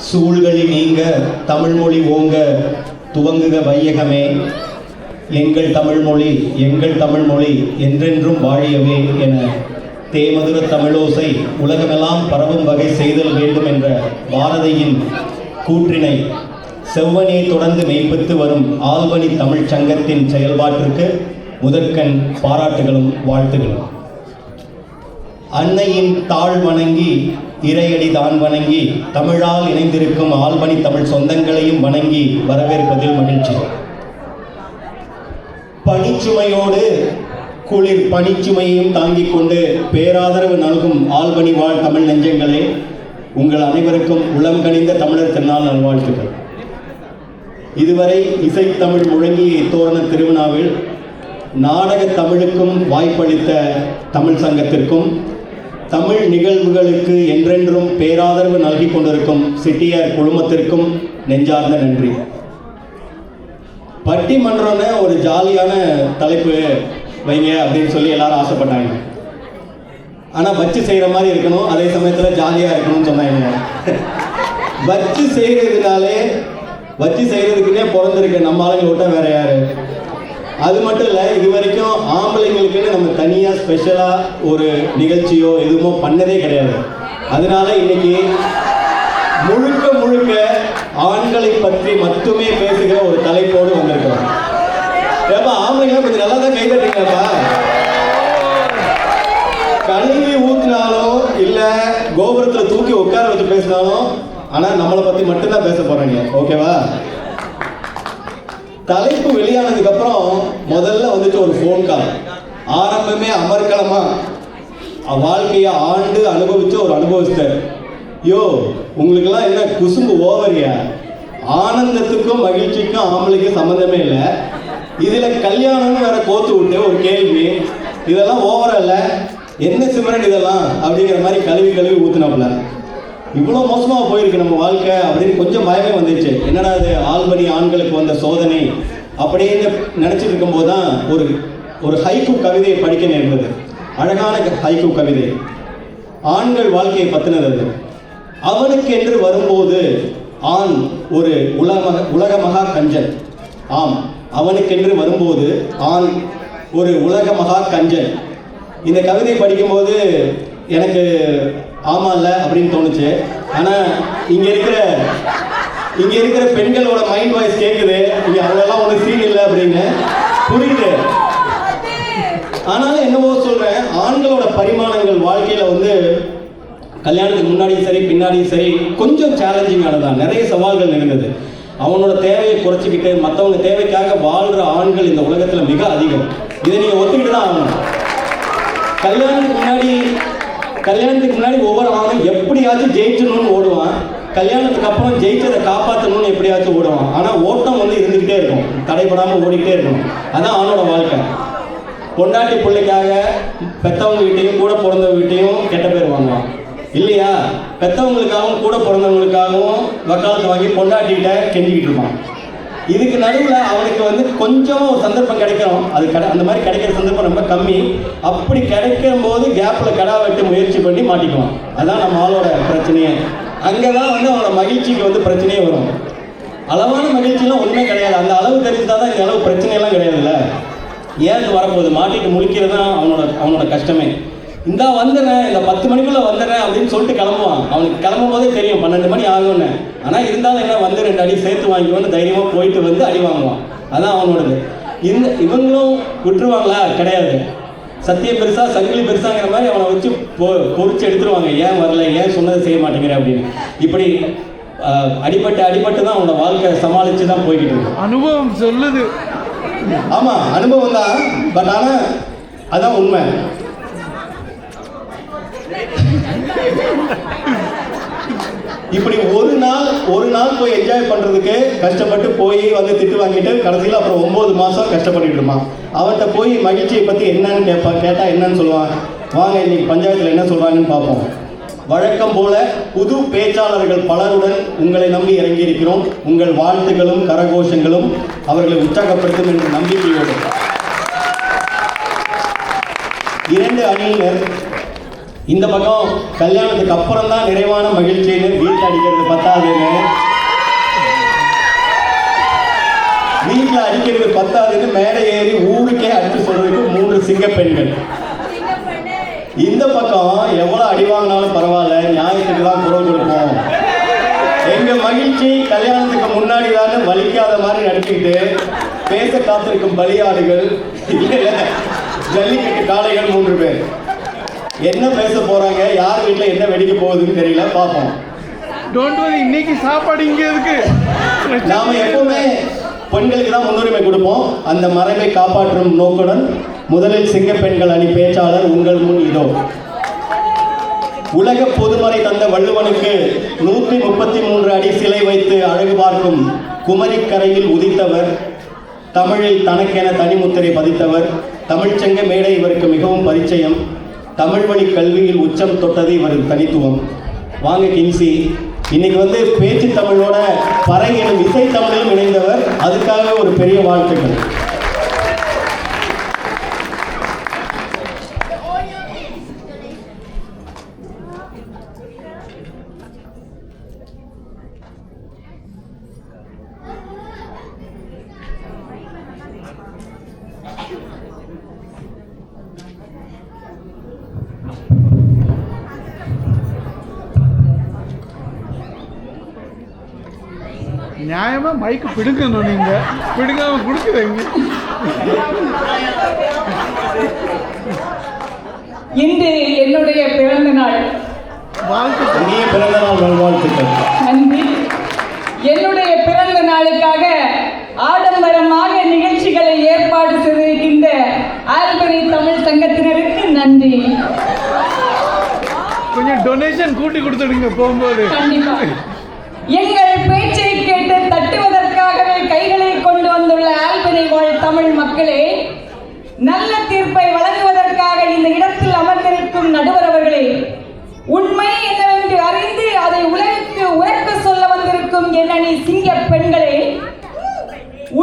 சூழ்களி நீங்க தமிழ்மொழி ஓங்க துவங்குக வையகமே. எங்கள் தமிழ்மொழி என்றென்றும் வாழியவே என தேமதுர தமிழோசை உலகமெல்லாம் பரவும் வகை செய்தல் வேண்டும் என்ற பாரதியின் கூற்றினை செவ்வனே தொடர்ந்து மெய்ப்பித்து வரும் ஆல்பனி தமிழ்ச் சங்கத்தின் செயல்பாட்டிற்கு முதற்கண் பாராட்டுகளும் வாழ்த்துகளும். அன்னையின் தாழ் வணங்கி இறையடி தான் வணங்கி தமிழால் இணைந்திருக்கும் ஆல்பனி தமிழ் சொந்தங்களையும் வணங்கி வரவேற்பதில் மகிழ்ச்சி. பணிச்சுமையோடு குளிர் பணிச்சுமையையும் தாங்கிக் கொண்டு பேராதரவு நல்கும் ஆல்பனி வாழ் தமிழ் நெஞ்சங்களே, உங்கள் அனைவருக்கும் உளம் கனிந்த தமிழர் திருநாள் நல்வாழ்த்துக்கள். இதுவரை இசைத்தமிழ் முழங்கிய தோரண திருவிழாவில் நாடக தமிழுக்கும் வாய்ப்பளித்த தமிழ் சங்கத்திற்கும் தமிழ் நிகழ்வுகளுக்கு என்றென்றும் பேராதரவு நல்கி கொண்டிருக்கும் சிட்டியார் குழுமத்திற்கும் நெஞ்சார்ந்த நன்றி. பட்டிமன்றம்னு ஒரு ஜாலியான தலைப்பு வைங்க அப்படின்னு சொல்லி எல்லாரும் ஆசைப்பட்டாங்க. ஆனால் வச்சு செய்கிற மாதிரி இருக்கணும், அதே சமயத்தில் ஜாலியாக இருக்கணும்னு சொன்னாங்க. வச்சு செய்கிறதுக்குன்னே பிறந்திருக்க நம்ம ஆளுங்க விட்டா வேற யாரு? அது மட்டும் இல்லை, இது வரைக்கும் ஆம்பளைங்களுக்குன்னு நம்ம தனியாக ஸ்பெஷலாக ஒரு நிகழ்ச்சியோ எதுவுமோ பண்ணதே கிடையாது. அதனால இன்னைக்கு முழுக்க ஆண்களை பற்றி மட்டுமே பேசுகிற ஒரு தலைப்போடு வந்திருக்கிறோம். ஏப்பா ஆம்பளைங்களா கொஞ்சம் நல்லா தான் கைதட்டீங்கப்பா. கழுவி ஊற்றினாலும் இல்லை கோபுரத்தில் தூக்கி உட்கார வச்சு பேசினாலும், ஆனால் நம்மளை பற்றி மட்டும்தான் பேச போகிறாங்க. ஓகேவா? தலைப்பு வெளியானதுக்கு அப்புறம் முதல்ல வந்துட்டு ஒரு ஃபோன் கால். ஆரம்பமே அமர்க்கலமா வாழ்க்கையை ஆண்டு அனுபவிச்ச ஒரு அனுபவிச்சார். உங்களுக்கெல்லாம் என்ன குசும்பு ஓவரியா? ஆனந்தத்துக்கும் மகிழ்ச்சிக்கும் ஆம்பளைக்கும் சம்மந்தமே இல்லை. இதில் கல்யாணம்னு வேற கோத்து விட்டு ஒரு கேள்வி, இதெல்லாம் ஓவரா இல்லை என்ன சிமரன் இதெல்லாம் அப்படிங்கிற மாதிரி கழுவி ஊத்துனாப்புல. இவ்வளோ மோசமாக போயிருக்கு நம்ம வாழ்க்கை அப்படின்னு கொஞ்சம் பயமே வந்துச்சு. என்னடா அது ஆல்பனி ஆண்களுக்கு வந்த சோதனை அப்படின்னு நினச்சிட்டு இருக்கும்போது தான் ஒரு ஹைக்கூ கவிதையை படிக்க நேர்ந்தது. அழகான ஹைக்கூ கவிதை, ஆண்கள் வாழ்க்கையை பற்றினது அது. அவனுக்கு என்று வரும்போது ஆண் ஒரு உலக மகா கஞ்சன். ஆம், அவனுக்கென்று வரும்போது ஆண் ஒரு உலக மகா கஞ்சன். இந்த கவிதை படிக்கும்போது எனக்கு ஆமா இல்லை அப்படின்னு தோணுச்சு. ஆனால் இங்கே இருக்கிற பெண்களோட மைண்ட் வாய்ஸ் கேட்குது, இங்கே அவங்களெல்லாம் ஒன்றும் சீன் இல்லை அப்படின்னு புரியுது. ஆனாலும் என்னவோ சொல்கிறேன், ஆண்களோட பரிமாணங்கள் வாழ்க்கையில் வந்து கல்யாணத்துக்கு முன்னாடியும் சரி பின்னாடியும் சரி கொஞ்சம் சேலஞ்சிங்கானதான். நிறைய சவால்கள் நிகழ்ந்தது. அவனோட தேவையை குறைச்சிக்கிட்டு மற்றவங்க தேவைக்காக வாழ்கிற ஆண்கள் இந்த உலகத்தில் மிக அதிகம். இதை நீங்கள் ஒத்துக்கிட்டு தான் ஆகணும். கல்யாணத்துக்கு முன்னாடி ஒவ்வொரு ஆணும் எப்படியாச்சும் ஜெயிச்சணும்னு ஓடுவான். கல்யாணத்துக்கு அப்புறம் ஜெயிச்சதை காப்பாற்றணும்னு எப்படியாச்சும் ஓடுவான். ஆனால் ஓட்டம் வந்து இருந்துக்கிட்டே இருக்கும், தடைபடாமல் ஓடிக்கிட்டே இருக்கும். அதான் ஆணோட வாழ்க்கை. பொண்டாட்டி பிள்ளைக்காக பெற்றவங்க வீட்டையும் கூட பிறந்தவங்க வீட்டையும் கெட்ட பேர் வாங்குவான் இல்லையா? பெற்றவங்களுக்காகவும் கூட பிறந்தவங்களுக்காகவும் வக்காலத்து வாங்கி பொண்டாட்டிகிட்ட கெஞ்சிக்கிட்டு இருப்பான். இதுக்கு நடுவில் அவனுக்கு வந்து கொஞ்சமாக ஒரு சந்தர்ப்பம் கிடைக்கும். அந்த மாதிரி கிடைக்கிற சந்தர்ப்பம் ரொம்ப கம்மி. அப்படி கிடைக்கும் போது கேப்பில் கடா வெட்டு முயற்சி பண்ணி மாட்டிக்குவான். அதான் நம்ம ஆளோட பிரச்சனையே. அங்கே தான் வந்து அவனோட மகிழ்ச்சிக்கு வந்து பிரச்சனையே வரும். அளவான மகிழ்ச்சியெல்லாம் ஒன்றுமே கிடையாது. அந்த அளவு தெரிஞ்சுதான் தான் இந்த அளவு பிரச்சனையெல்லாம் கிடையாதுல்ல. ஏன் வரப்போகுது மாட்டிட்டு முழிக்கிறது தான் அவனோட கஷ்டமே. வந்துடுறேன், இந்த 10 மணிக்குள்ளே வந்துடுறேன் அப்படின்னு சொல்லிட்டு கிளம்புவான். அவனுக்கு கிளம்பும் போதே தெரியும் 12 மணி ஆகும்னு. ஆனால் இருந்தாலும் என்ன வந்து 2 அடி சேர்த்து வாங்கிக்குவோன்னு தைரியமாக போயிட்டு வந்து அடி வாங்குவான். அதான் அவனோடது. இவங்களும் விட்டுருவாங்களா? கிடையாது. சத்தியம் பெருசா சங்கிலி பெருசாங்கிற மாதிரி அவனை வச்சு பொறிச்சு எடுத்துருவாங்க. ஏன் வரல, ஏன் சொன்னதை செய்ய மாட்டேங்கிற அப்படின்னு. இப்படி அடிபட்டு தான் அவனோட வாழ்க்கை சமாளித்து தான் போய்கிட்டு இருக்கு. அனுபவம் சொல்லுது. ஆமாம், அனுபவம் தான். பட் ஆனால் அதான் உண்மை. இப்படி ஒரு நாள் போய் என்ஜாய் பண்றதுக்கு கஷ்டப்பட்டு போய் வந்து திட்டு வாங்கிட்டு கடைசியில் அப்புறம் 9 மாசம் கஷ்டப்பட்டுட்டு இருப்பான். அவன்கிட்ட போய் மகிழ்ச்சியை பத்தி என்னன்னு கேட்டா என்னன்னு சொல்லுவான். வாங்க இன்னைக்கு பஞ்சாயத்தில் என்ன சொல்றாங்கன்னு பார்ப்போம். வழக்கம் போல புது பேச்சாளர்கள் பலருடன் உங்களை நம்பி இறங்கி இருக்கிறோம். உங்கள் வாழ்த்துகளும் கரகோஷங்களும் அவர்களை உற்சாகப்படுத்தும் என்ற நம்பிக்கையோடு 2 அணியினர் இந்த பக்கம் கல்யாணத்துக்கு அப்புறம் தான் நிறைவான மகிழ்ச்சின்னு வீட்டில் அடிக்கிறது பத்தாதுன்னு, வீட்டில் அடிக்கிறது பத்தாதுன்னு மேடை ஏறி ஊருக்கே அடிச்சு சொல்றதுக்கு 3 சிங்க பெண்கள். இந்த பக்கம் எவ்வளவு அடி வாங்கினாலும் பரவாயில்ல, நியாயத்துக்கு தான் குரல் கொடுப்போம், எங்க மகிழ்ச்சி கல்யாணத்துக்கு முன்னாடி தான் வலிக்காத மாதிரி நடிச்சுக்கிட்டு பேச காத்திருக்கும் பலியாடுகள், ஜல்லிக்கட்டு காளைகள் 3 பேர். என்ன பேச போறாங்க, யார் வீட்டில் என்ன வெடிக்க போகுதுன்னு தெரியல, பார்ப்போம். இன்னைக்கு சாப்பாடு இங்க இருக்கு. நாம எப்பவுமே பெண்களுக்கு தான் முன்னுரிமை கொடுப்போம். அந்த மரபை காப்பாற்றும் நோக்குடன் முதலில் சிங்க பெண்கள் அணி பேச்சாளர் உங்கள் முன் இதோ. உலக பொதுமறை தந்த வள்ளுவனுக்கு 133 அடி சிலை வைத்து அழகு பார்க்கும் குமரிக்கரையில் உதித்தவர், தமிழில் தனக்கென தனிமுத்திரை பதித்தவர், தமிழ்ச்சங்க மேடை இவருக்கு மிகவும் பரிச்சயம், தமிழ் வழி கல்வியில் உச்சம் தொட்டது இவரது தனித்துவம். வாங்க கின்சி, இன்னைக்கு பேச்சு தமிழோட பறை எனும் இசை தமிழிலும் இணைந்தவர், அதுக்காக ஒரு பெரிய வாழ்த்துக்கள். நியாயமா மைக்கு பிடுங்கணும், நீங்க பிடுங்காம கொடுக்குறீங்க. இன்று என்னுடைய பிறந்த நாள். வாழ்த்துக்கள். பிறந்த நாள் நல்வாழ்த்துக்கள். நன்றி. என்னுடைய பிறந்த நாளுக்காக ஆடம்பரமாக நிகழ்ச்சிகளை ஏற்பாடு செய்திருக்கின்ற ஆல்பனி தமிழ் சங்கத்தினருக்கு நன்றி. கொஞ்சம் டொனேஷன் கூட்டி கொடுத்துடுங்க போகும்போது. கண்டிப்பா. எங்கள் பேச்சை கேட்டு தட்டுவதற்காகவே கைகளை கொண்டு வந்துள்ள ஆல்பனி வாழ் தமிழ் மக்களே, நல்ல தீர்ப்பை வழங்குவதற்காக இந்த இடத்தில் அமர்ந்திருக்கும் நடுவர் அவர்களே, உண்மை என்னவென்று அறிந்து அதை உலகிற்கு உரைக்க சொல்ல வந்திருக்கும் எண்ணி சிங்க பெண்களே,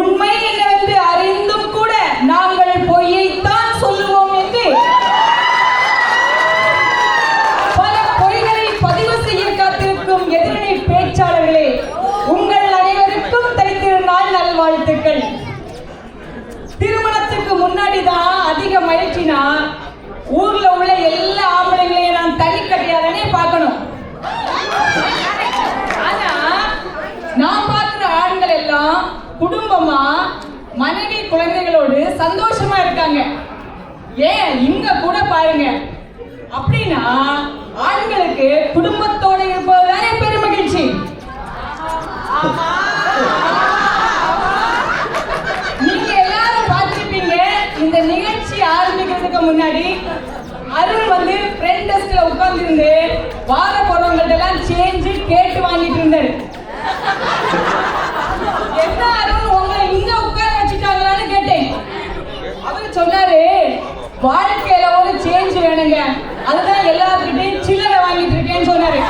உண்மை என்னவென்று அறிந்தும் கூட நாங்கள் பொய்யைத்தான் சொல்லுவோம் என்று பல பொய்களை பதிவு செய்ய காத்திருக்கும் எதிரணி பேச்சாளர்களே, உங்கள் அனைவருக்கும் தைத்திருநாள் நல்வாழ்த்துக்கள். திருமணத்துக்கு முன்னாடி தான் அதிக மகிழ்ச்சினா ஊர்ல உள்ள எல்லா ஆம்பளைங்களையும் நான் தனி கட்டியாதானே பார்க்கணும். ஆனா நான் பார்க்கிற ஆண்கள் எல்லாம் குடும்பமா மனைவி குழந்தைகளோடு சந்தோஷமா இருக்காங்க. ஏன் இங்க கூட பாருங்க, அப்படின்னா ஆண்களுக்கு குடும்பத்தோட இருப்பதுதானே பெருமகிழ்ச்சி. நீங்க எல்லாரும் பார்த்திருப்பீங்க, இந்த நிகழ்ச்சி ஆரம்பிக்கிறதுக்கு முன்னாடி அருண் ஃப்ரண்ட் டெஸ்க்ல உட்கார்ந்து வார போறவங்கள்ட்ட எல்லாம் சேஞ்சு கேட்டு வாங்கிட்டு இருந்தாரு. என்ன அருண் உங்களை இங்க உட்கார வச்சுட்டாங்களான்னு கேட்டேன். அவரு சொன்னாரு, வாழ்க்கையில ஒரு சேஞ்ச் வேணுங்க, அதுதான் எல்லாத்துக்கிட்டையும் சில்லறை வாங்கிட்டு இருக்கேன்னு சொன்னாரு.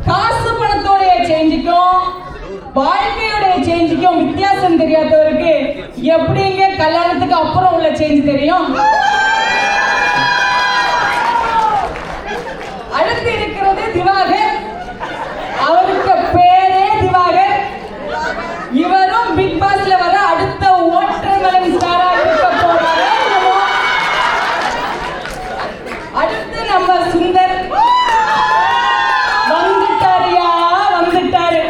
காசு பணத்தோடைய சேஞ்சுக்கும் வாழ்க்கையோடைய சேஞ்சுக்கும் வித்தியாசம் தெரியாதவருக்கு எப்படிங்க கல்யாணத்துக்கு அப்புறம் உள்ள சேஞ்ச் தெரியும்? அடுத்து இருக்கிறது திவாகர். அவருக்கு பேரே திவாகர். இவரும் பிக் பாஸ்ல வர அடுத்த ஓட்டர்களின் ஸ்டாரா இருக்க போறாரு. அடுத்து நம்ம சுந்தர் வந்துட்டாரு.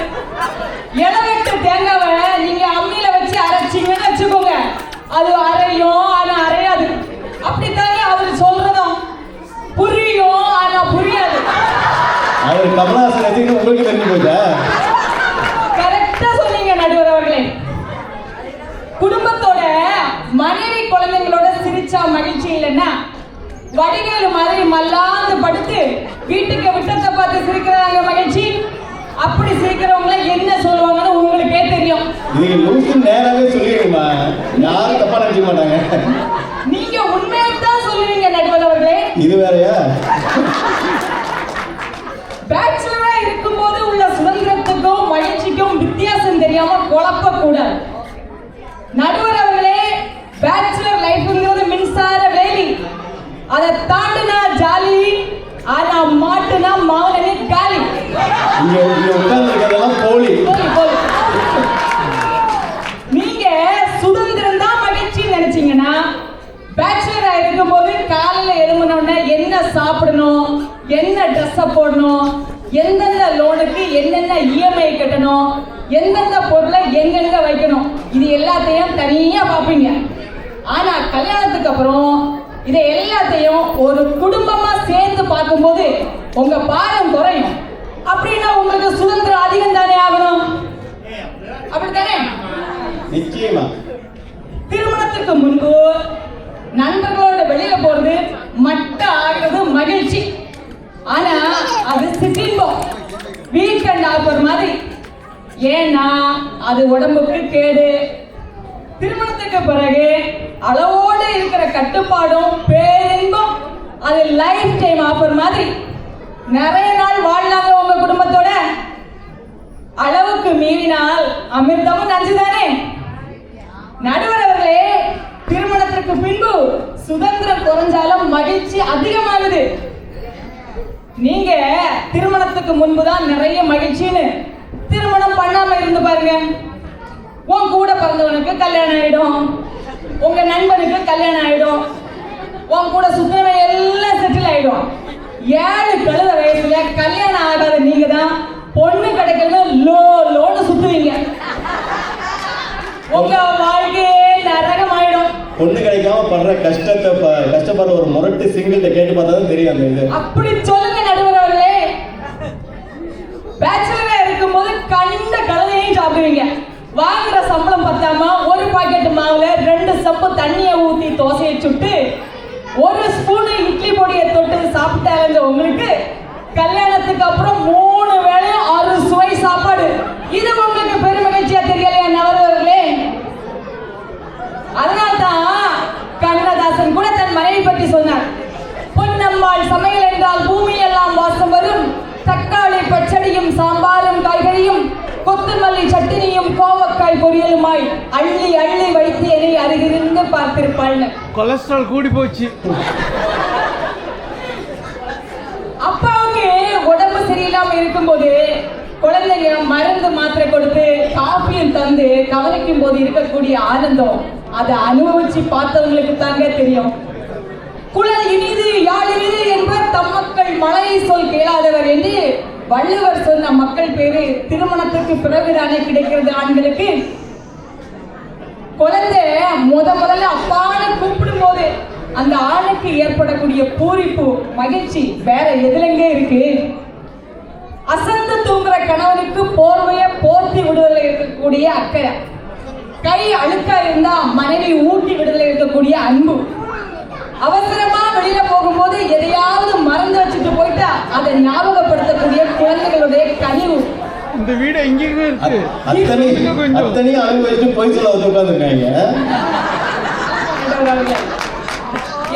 இளவெட்டு தேங்காவை நீங்க அம்மியில வச்சு அரைச்சிங்கன்னு வச்சுக்கோங்க, அது அரையும் ஆனா அரையாது. அப்படித்தாங்க அவர் சொல்றதும் புரியும் ஆனா புரியாது. அவர் கமலஹாசன் உங்களுக்கு தெரிஞ்சு போச்சா? கரெக்டா சொன்னீங்க நடுவர் அவர்களே. குடும்பத்தோட மனைவி குழந்தைங்களோட சிரிச்சா மகிழ்ச்சி இல்லைன்னா வடிவேலு மாதிரி மல்லாந்து படுத்து வீட்டுக்கு விட்டத்தை பார்த்து சிரிக்கிறாங்க மகிழ்ச்சி. அப்படி சிரிக்கிறவங்கள என்ன சொல்லுவாங்கன்னு உங்களுக்கே தெரியும். நீங்க லூசு நேராவே சொல்லிடுமா, யாரும் தப்பா நினைக்க மாட்டாங்க. நீங்க உண்மையை தான் சொல்லுவீங்க நடுவர் அவர்களே. இது வேறயா? பேச்சுலரா இருக்கும்போது உள்ள சுதந்திரத்துக்கும் மகிழ்ச்சிக்கும் வித்தியாசம் தெரியாம குழப்ப கூடாது. நடுவர் அவர்களே, பேச்சுலர் லைஃப்ங்கிறது மின்சார வேலி. அதை தாண்டினா ஜாலி இருக்கும்போது காலையில் எழும்பினோடனே என்ன சாப்பிடணும், என்ன ட்ரெஸ்ஸை போடணும், எந்தெந்த லோனுக்கு என்னென்ன இஎம்ஐ கட்டணும், எந்தெந்த பொருளை எங்கெங்க வைக்கணும், இது எல்லாத்தையும் தனியா பார்ப்பீங்க. ஆனா கல்யாணத்துக்கு அப்புறம் இதை எல்லாத்தையும் ஒரு குடும்பமா சேர்ந்து பார்க்கும்போது உங்க பாரம் குறையும். அப்படின்னா உங்களுக்கு சுதந்திரம் அதிகம் தானே ஆகணும், அப்படித்தானே? நிச்சயமா. திருமணத்துக்கு முன்பு நண்பர்களோட வெளியில போறது மட்ட ஆகிறது மகிழ்ச்சி. ஆனா அது சிற்றின்பம், வீக்கெண்ட் ஆஃபர் மாதிரி. ஏன்னா அது உடம்புக்கு கேடு. திருமணத்துக்கு பிறகு அளவோடு இருக்கிற கட்டுப்பாடும் பேரின்பம். அது லைஃப் டைம் ஆஃபர் மாதிரி. நிறைய நாள் வாழ்நாங்க உங்க குடும்பத்தோட. அளவுக்கு மீறினால் அமிர்தமும் நஞ்சுதானே. நடுவர் அவர்களே, திருமணத்திற்கு பின்பு சுதந்திரம் குறைஞ்சாலும் மகிழ்ச்சி அதிகமாகுது. நீங்க திருமணத்துக்கு முன்புதான் நிறைய மகிழ்ச்சின்னு திருமணம் பண்ணாம இருந்து பாருங்க. உன் கூட பிறந்தவனுக்கு கல்யாணம் ஆயிடும், உங்க நண்பனுக்கு கல்யாணம் ஆயிடும், உன் கூட சுத்தமே எல்லாம் செட்டில் ஆயிடும். 7 கழுத வயசுல கல்யாணம் ஆகாத நீங்க தான் பொண்ணு கிடைக்கணும் லோன்னு சுத்துவீங்க. உங்க வாழ்க்கையே நரகம் ஆயிடும். பொண்ணு கிடைக்காம படுற கஷ்டப்படுற ஒரு முரட்டு சிங்கிள்கிட்ட கேட்டு பார்த்தா தான் தெரியும் அந்த இது. அப்படி சொல்லுங்க நடுவர் அவர்களே. பேச்சுலரா இருக்கும்போது கண்ட கழுதையும் சாப்பிடுவீங்க. வாங்குற சம்பளம் பத்தாம ஒரு பாக்கெட் மாவுல 2 சப்பு தண்ணியை ஊத்தி தோசையை சுட்டு 1 ஸ்பூன் இட்லி பொடியை தொட்டு சாப்பிட்டாங்க. உங்களுக்கு கல்யாணத்துக்கு அப்புறம் 3 வேளையும் 6 சுவை சாப்பாடு. இது உங்களுக்கு பெருமகிழ்ச்சியா தெரியலையா நவர்களே? அதனால்தான் கண்ணதாசன் கூட தன் மனைவி பற்றி சொன்னார். பொன்னம்மாள் சமையல் என்றால் பூமி எல்லாம் வாசம் வரும். தக்காளி பச்சடியும் சாம்பாரும் காய்கறியும் கொத்துமல்லி சட்டினியும் கோவக்காய் பொரியலுமாய் அள்ளி அள்ளி வைத்து என்னை அருகிருந்து பார்த்திருப்பாள். கொலஸ்ட்ரால் கூடி போச்சு. அப்பாவுக்கு உடம்பு சரியில்லாம இருக்கும்போது குழந்தைங்க மருந்து மாத்திரை கொடுத்து காஃபியும் தந்து கவனிக்கும் போது இருக்கக்கூடிய ஆனந்தம் அதை அனுபவிச்சு பார்த்தவங்களுக்கு தாங்க தெரியும். குழல் இனிது யாழ் இனிது என்பர் தம்மக்கள் மழை சொல் கேளாதவர் என்று வள்ளுவர் சொன்ன மக்கள் பேரு திருமணத்துக்கு பிறகுதானே கிடைக்கிறது ஆண்களுக்கு. குழந்தை முதல்ல அப்பான்னு கூப்பிடும் போது அந்த ஆணுக்கு ஏற்படக்கூடிய பூரிப்பு மகிழ்ச்சி வேற எதுலங்க இருக்கு? அசந்து தூங்குற கணவனுக்கு போர்வைய போர்த்தி விடுதல இருக்கக்கூடிய அக்கறை, கை அழுக்கா இருந்தா மனைவி ஊட்டி விடுதல இருக்கக்கூடிய அன்பு, அவசரமா வெளியில போகும்போது எதையாவது மறந்து வச்சுட்டு போயிட்டா அதை ஞாபகப்படுத்தக்கூடிய குழந்தைகளுடைய கனிவு. இந்த வீடு எங்கேயுமே இருக்கு. அத்தனையும் அனுபவிச்சு போய் சொல்ல உட்காந்துருக்காங்க.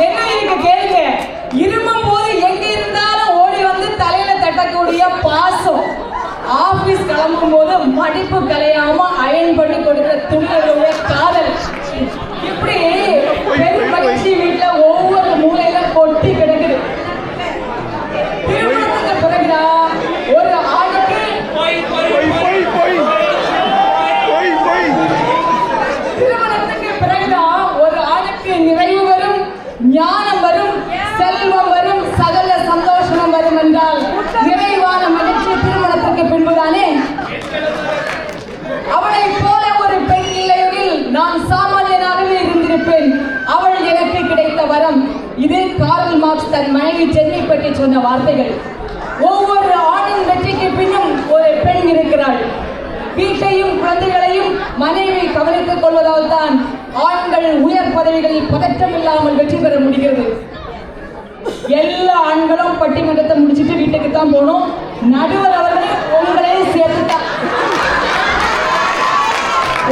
என்ன இருக்கு கேளுங்க. இருமும் போது எங்க இருந்தாலும் ஓடி வந்து தலையில தட்டக்கூடிய பாசம், ஆபீஸ் கிளம்பும் போது மடிப்பு கலையாம அயன் பண்ணி கொடுக்கிற துணிகளுடைய காதல், இப்படி பெரும் மகிழ்ச்சி வீட்டுல ஒவ்வொரு மூலையில கொட்டி கிடக்குது. திருமணத்துக்கு பிறகுதான் ஒரு ஆணுக்கு திருமணத்துக்கு பிறகுதான் ஒரு ஆணுக்கு நிறைவு வரும், ஞானம் வரும், செல்வம் வரும், சகல சந்தோஷம் வரும் என்றால் நிறைவான மகிழ்ச்சி திருமணத்துக்கு பின்புதானே. அவளை போல ஒரு பெண் இல்லையில் நான் சாமானியனாகவே இருந்திருப்பேன். அவள் எனக்கு கிடைத்த வரம். இது கார்ல் மார்க்ஸ் தன் மனைவி ஜென்னை பற்றி சொன்ன வார்த்தைகள். ஒவ்வொரு ஆணின் வெற்றிக்கு பின்னும் ஒரு பெண் இருக்கிறாள். வீட்டையும் குழந்தைகளையும் மனைவி கவனித்துக் கொள்வதால் தான் ஆண்கள் உயர் பதவிகளில் பதற்றம் இல்லாமல் வெற்றி பெற முடிகிறது. எல்லா ஆண்களும் பட்டிமன்றத்தை முடிச்சுட்டு வீட்டுக்கு தான் போகணும். நடுவர் அவர்களே உங்களையும் சேர்த்துட்டான்.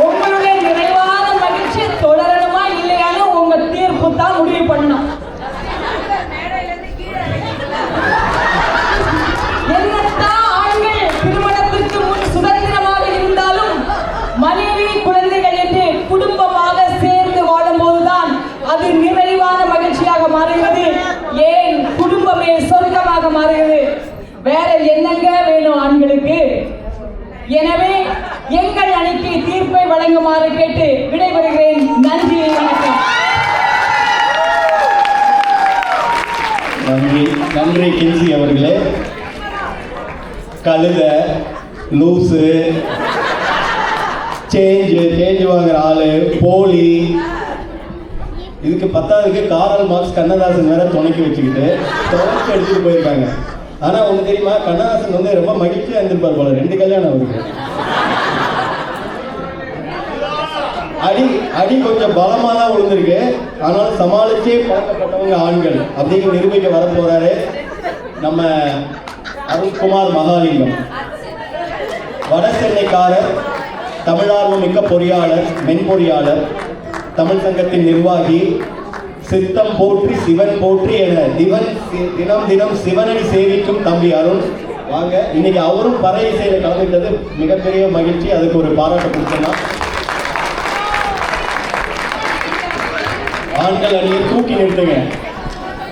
உங்களுடைய நிறைவான மகிழ்ச்சி தொடரணுமா இல்லையான்னு உங்க தீர்ப்பு தான் முடிவு பண்ணணும். என்னத்தான் ஆண்கள் திருமணத்திற்கு முன் சுதந்திரமாக இருந்தாலும் மனைவி குழந்தைகள் என்று குடும்பமாக சேர்ந்து வாழும் போதுதான் அது நிறைவான மகிழ்ச்சியாக மாறுகிறது. ஏன் குடும்பமே சொர்க்கமாக மாறுகிறது. வேற என்னங்க வேணும் ஆண்களுக்கு? எனவே எங்கள் அணிக்கு தீர்ப்பை வழங்குமாறு கேட்டு விடைபெறுகிறேன். நன்றி, வணக்கம். நன்றி நன்றி கின்சி அவர்களே. கழுத, லூஸு, சேஞ்சு வாங்குற ஆளு, போலி, இதுக்கு பத்தாவதுக்கு காரல் மார்க்ஸ் கண்ணதாசன் வேற துணைக்கி வச்சுக்கிட்டு தொடர்ச்சி எடுத்துட்டு போயிருக்காங்க. ஆனா ஒண்ணு தெரியுமா, கண்ணதாசன் வந்து ரொம்ப மகிழ்ச்சியா இருந்திருப்பார் போல. 2 கல்யாணம் அவருக்கு. அடி கொஞ்சம் பலமா தான் விழுந்திருக்கு. ஆனாலும் சமாளிச்சே பழக்கப்பட்டவங்க ஆண்கள் அப்படிங்கிற நிரூபிக்க வரப்போறாரு நம்ம அருண்குமார் மகாலிங்கம். வட சென்னைக்காரர், தமிழார்வம் மிக்க பொறியாளர், மென்பொறியாளர், தமிழ் சங்கத்தின் நிர்வாகி, சித்தம் போற்றி சிவன் போற்றி என தினம் தினம் சிவனடி சேவிக்கும் தம்பி அருண். வாங்க, இன்னைக்கு அவரும் பறை இசையில கலந்துட்டது மிகப்பெரிய மகிழ்ச்சி. அதுக்கு ஒரு பாராட்டு கொடுத்தோம்னா ஆண்கள் அணியை தூக்கி நிறுத்துங்க.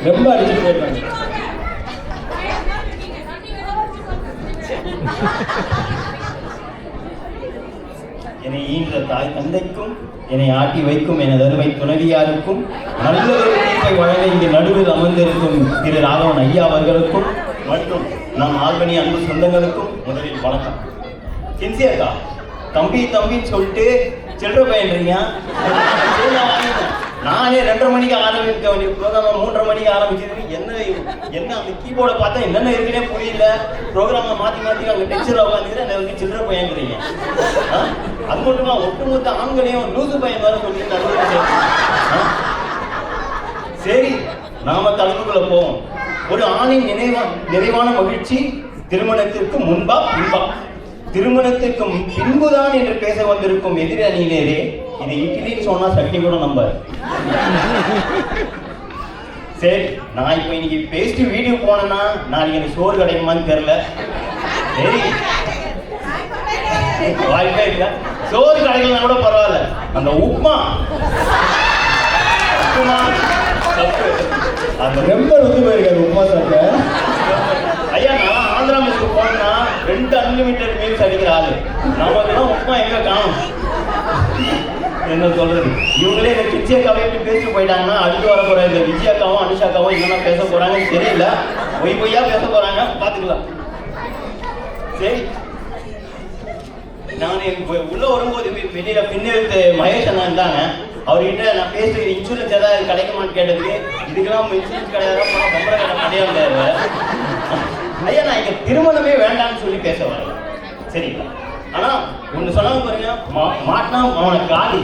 ரொம்ப அடிச்சுட்டு போயிருக்காங்க. என்னை ஈன்ற தாய் தந்தைக்கும், என்னை ஆட்டி வைக்கும் எனது அருமை துணைவியாருக்கும், நல்ல ஒரு தீர்ப்பை வழங்க இங்கு நடுவில் அமர்ந்திருக்கும் திரு ராகவன் ஐயா அவர்களுக்கும் மற்றும் நம் ஆல்பனி அன்பு சொந்தங்களுக்கும் முதலில் வணக்கம். சின்சியர்க்கா, தம்பின்னு சொல்லிட்டு சில்லற பயின்றீங்க. நானே 2:30 மணிக்கு ஆரம்பிக்க வேண்டிய ப்ரோக்ராம் 3:30 மணிக்கு ஆரம்பிச்சது. என்ன அந்த கீபோர்டை பார்த்தா என்னென்ன இருக்குன்னே புரியல. ப்ரோக்ராமை மாற்றி அங்கே டென்ஷன் உட்காந்துக்கிட்டு என்னை வந்து சில்லற பையன்றீங்க. அது மட்டுமா, ஒட்டுமொத்த ஆண்களையும் லூசு பையன் வேற சொல்லிட்டு. சரி, நாம தலைப்புக்குள்ள போவோம். ஒரு ஆணின் நிறைவான மகிழ்ச்சி திருமணத்திற்கு முன்பா பின்பா? திருமணத்திற்கு பின்புதான் என்று பேச வந்திருக்கும் எதிரி அணியினரே, இது இட்லின்னு சொன்னா சட்னி கூட நம்ப. சரி, நான் இப்ப இன்னைக்கு பேசிட்டு வீடியோ போனேன்னா நாளைக்கு எனக்கு சோறு கிடைக்குமான்னு தெரியல. சரி, வாய்ப்பே இல்லை. சோறு கிடைக்கலன்னா கூட பரவாயில்ல, அந்த உப்புமா தப்பு. அது ரொம்ப வந்து போயிருக்காரு உப்புமா சாப்பிட்ட. ஐயா, நான் ஆந்திரா மெஸ்க்கு போனேன்னா 2 அன்லிமிட்டட் மீல்ஸ் அடிக்கிற ஆளு. நமக்குலாம் உப்புமா எங்க காணும்? என்ன சொல்றது? இவங்களே இந்த கிச்சியக்காவை எப்படி பேசிட்டு போயிட்டாங்கன்னா அடுத்து வர போற இந்த விஜயாக்காவும் அனுஷாக்காவும் என்னென்ன பேச போறாங்கன்னு தெரியல. பொய்யா பேச போறாங்க, பாத்துக்கலாம். சரி, நான் உள்ள வரும்போது வெளியில பின்னெடுத்து மகேஷ் அண்ணா இருந்தாங்க. அவர்கிட்ட நான் பேசுறது இன்சூரன்ஸ் ஏதாவது கிடைக்குமான்னு கேட்டதுக்கு, இதுக்கெல்லாம் இன்சூரன்ஸ் கிடையாது, பொம்பளை கடை கிடையாது. ஐயா, நான் இங்க திருமணமே வேண்டாம்னு சொல்லி பேச வரேன். சரிங்களா? ஆனா ஒண்ணு சொன்னாங்க பாருங்க, மாட்டினா அவனை காலி.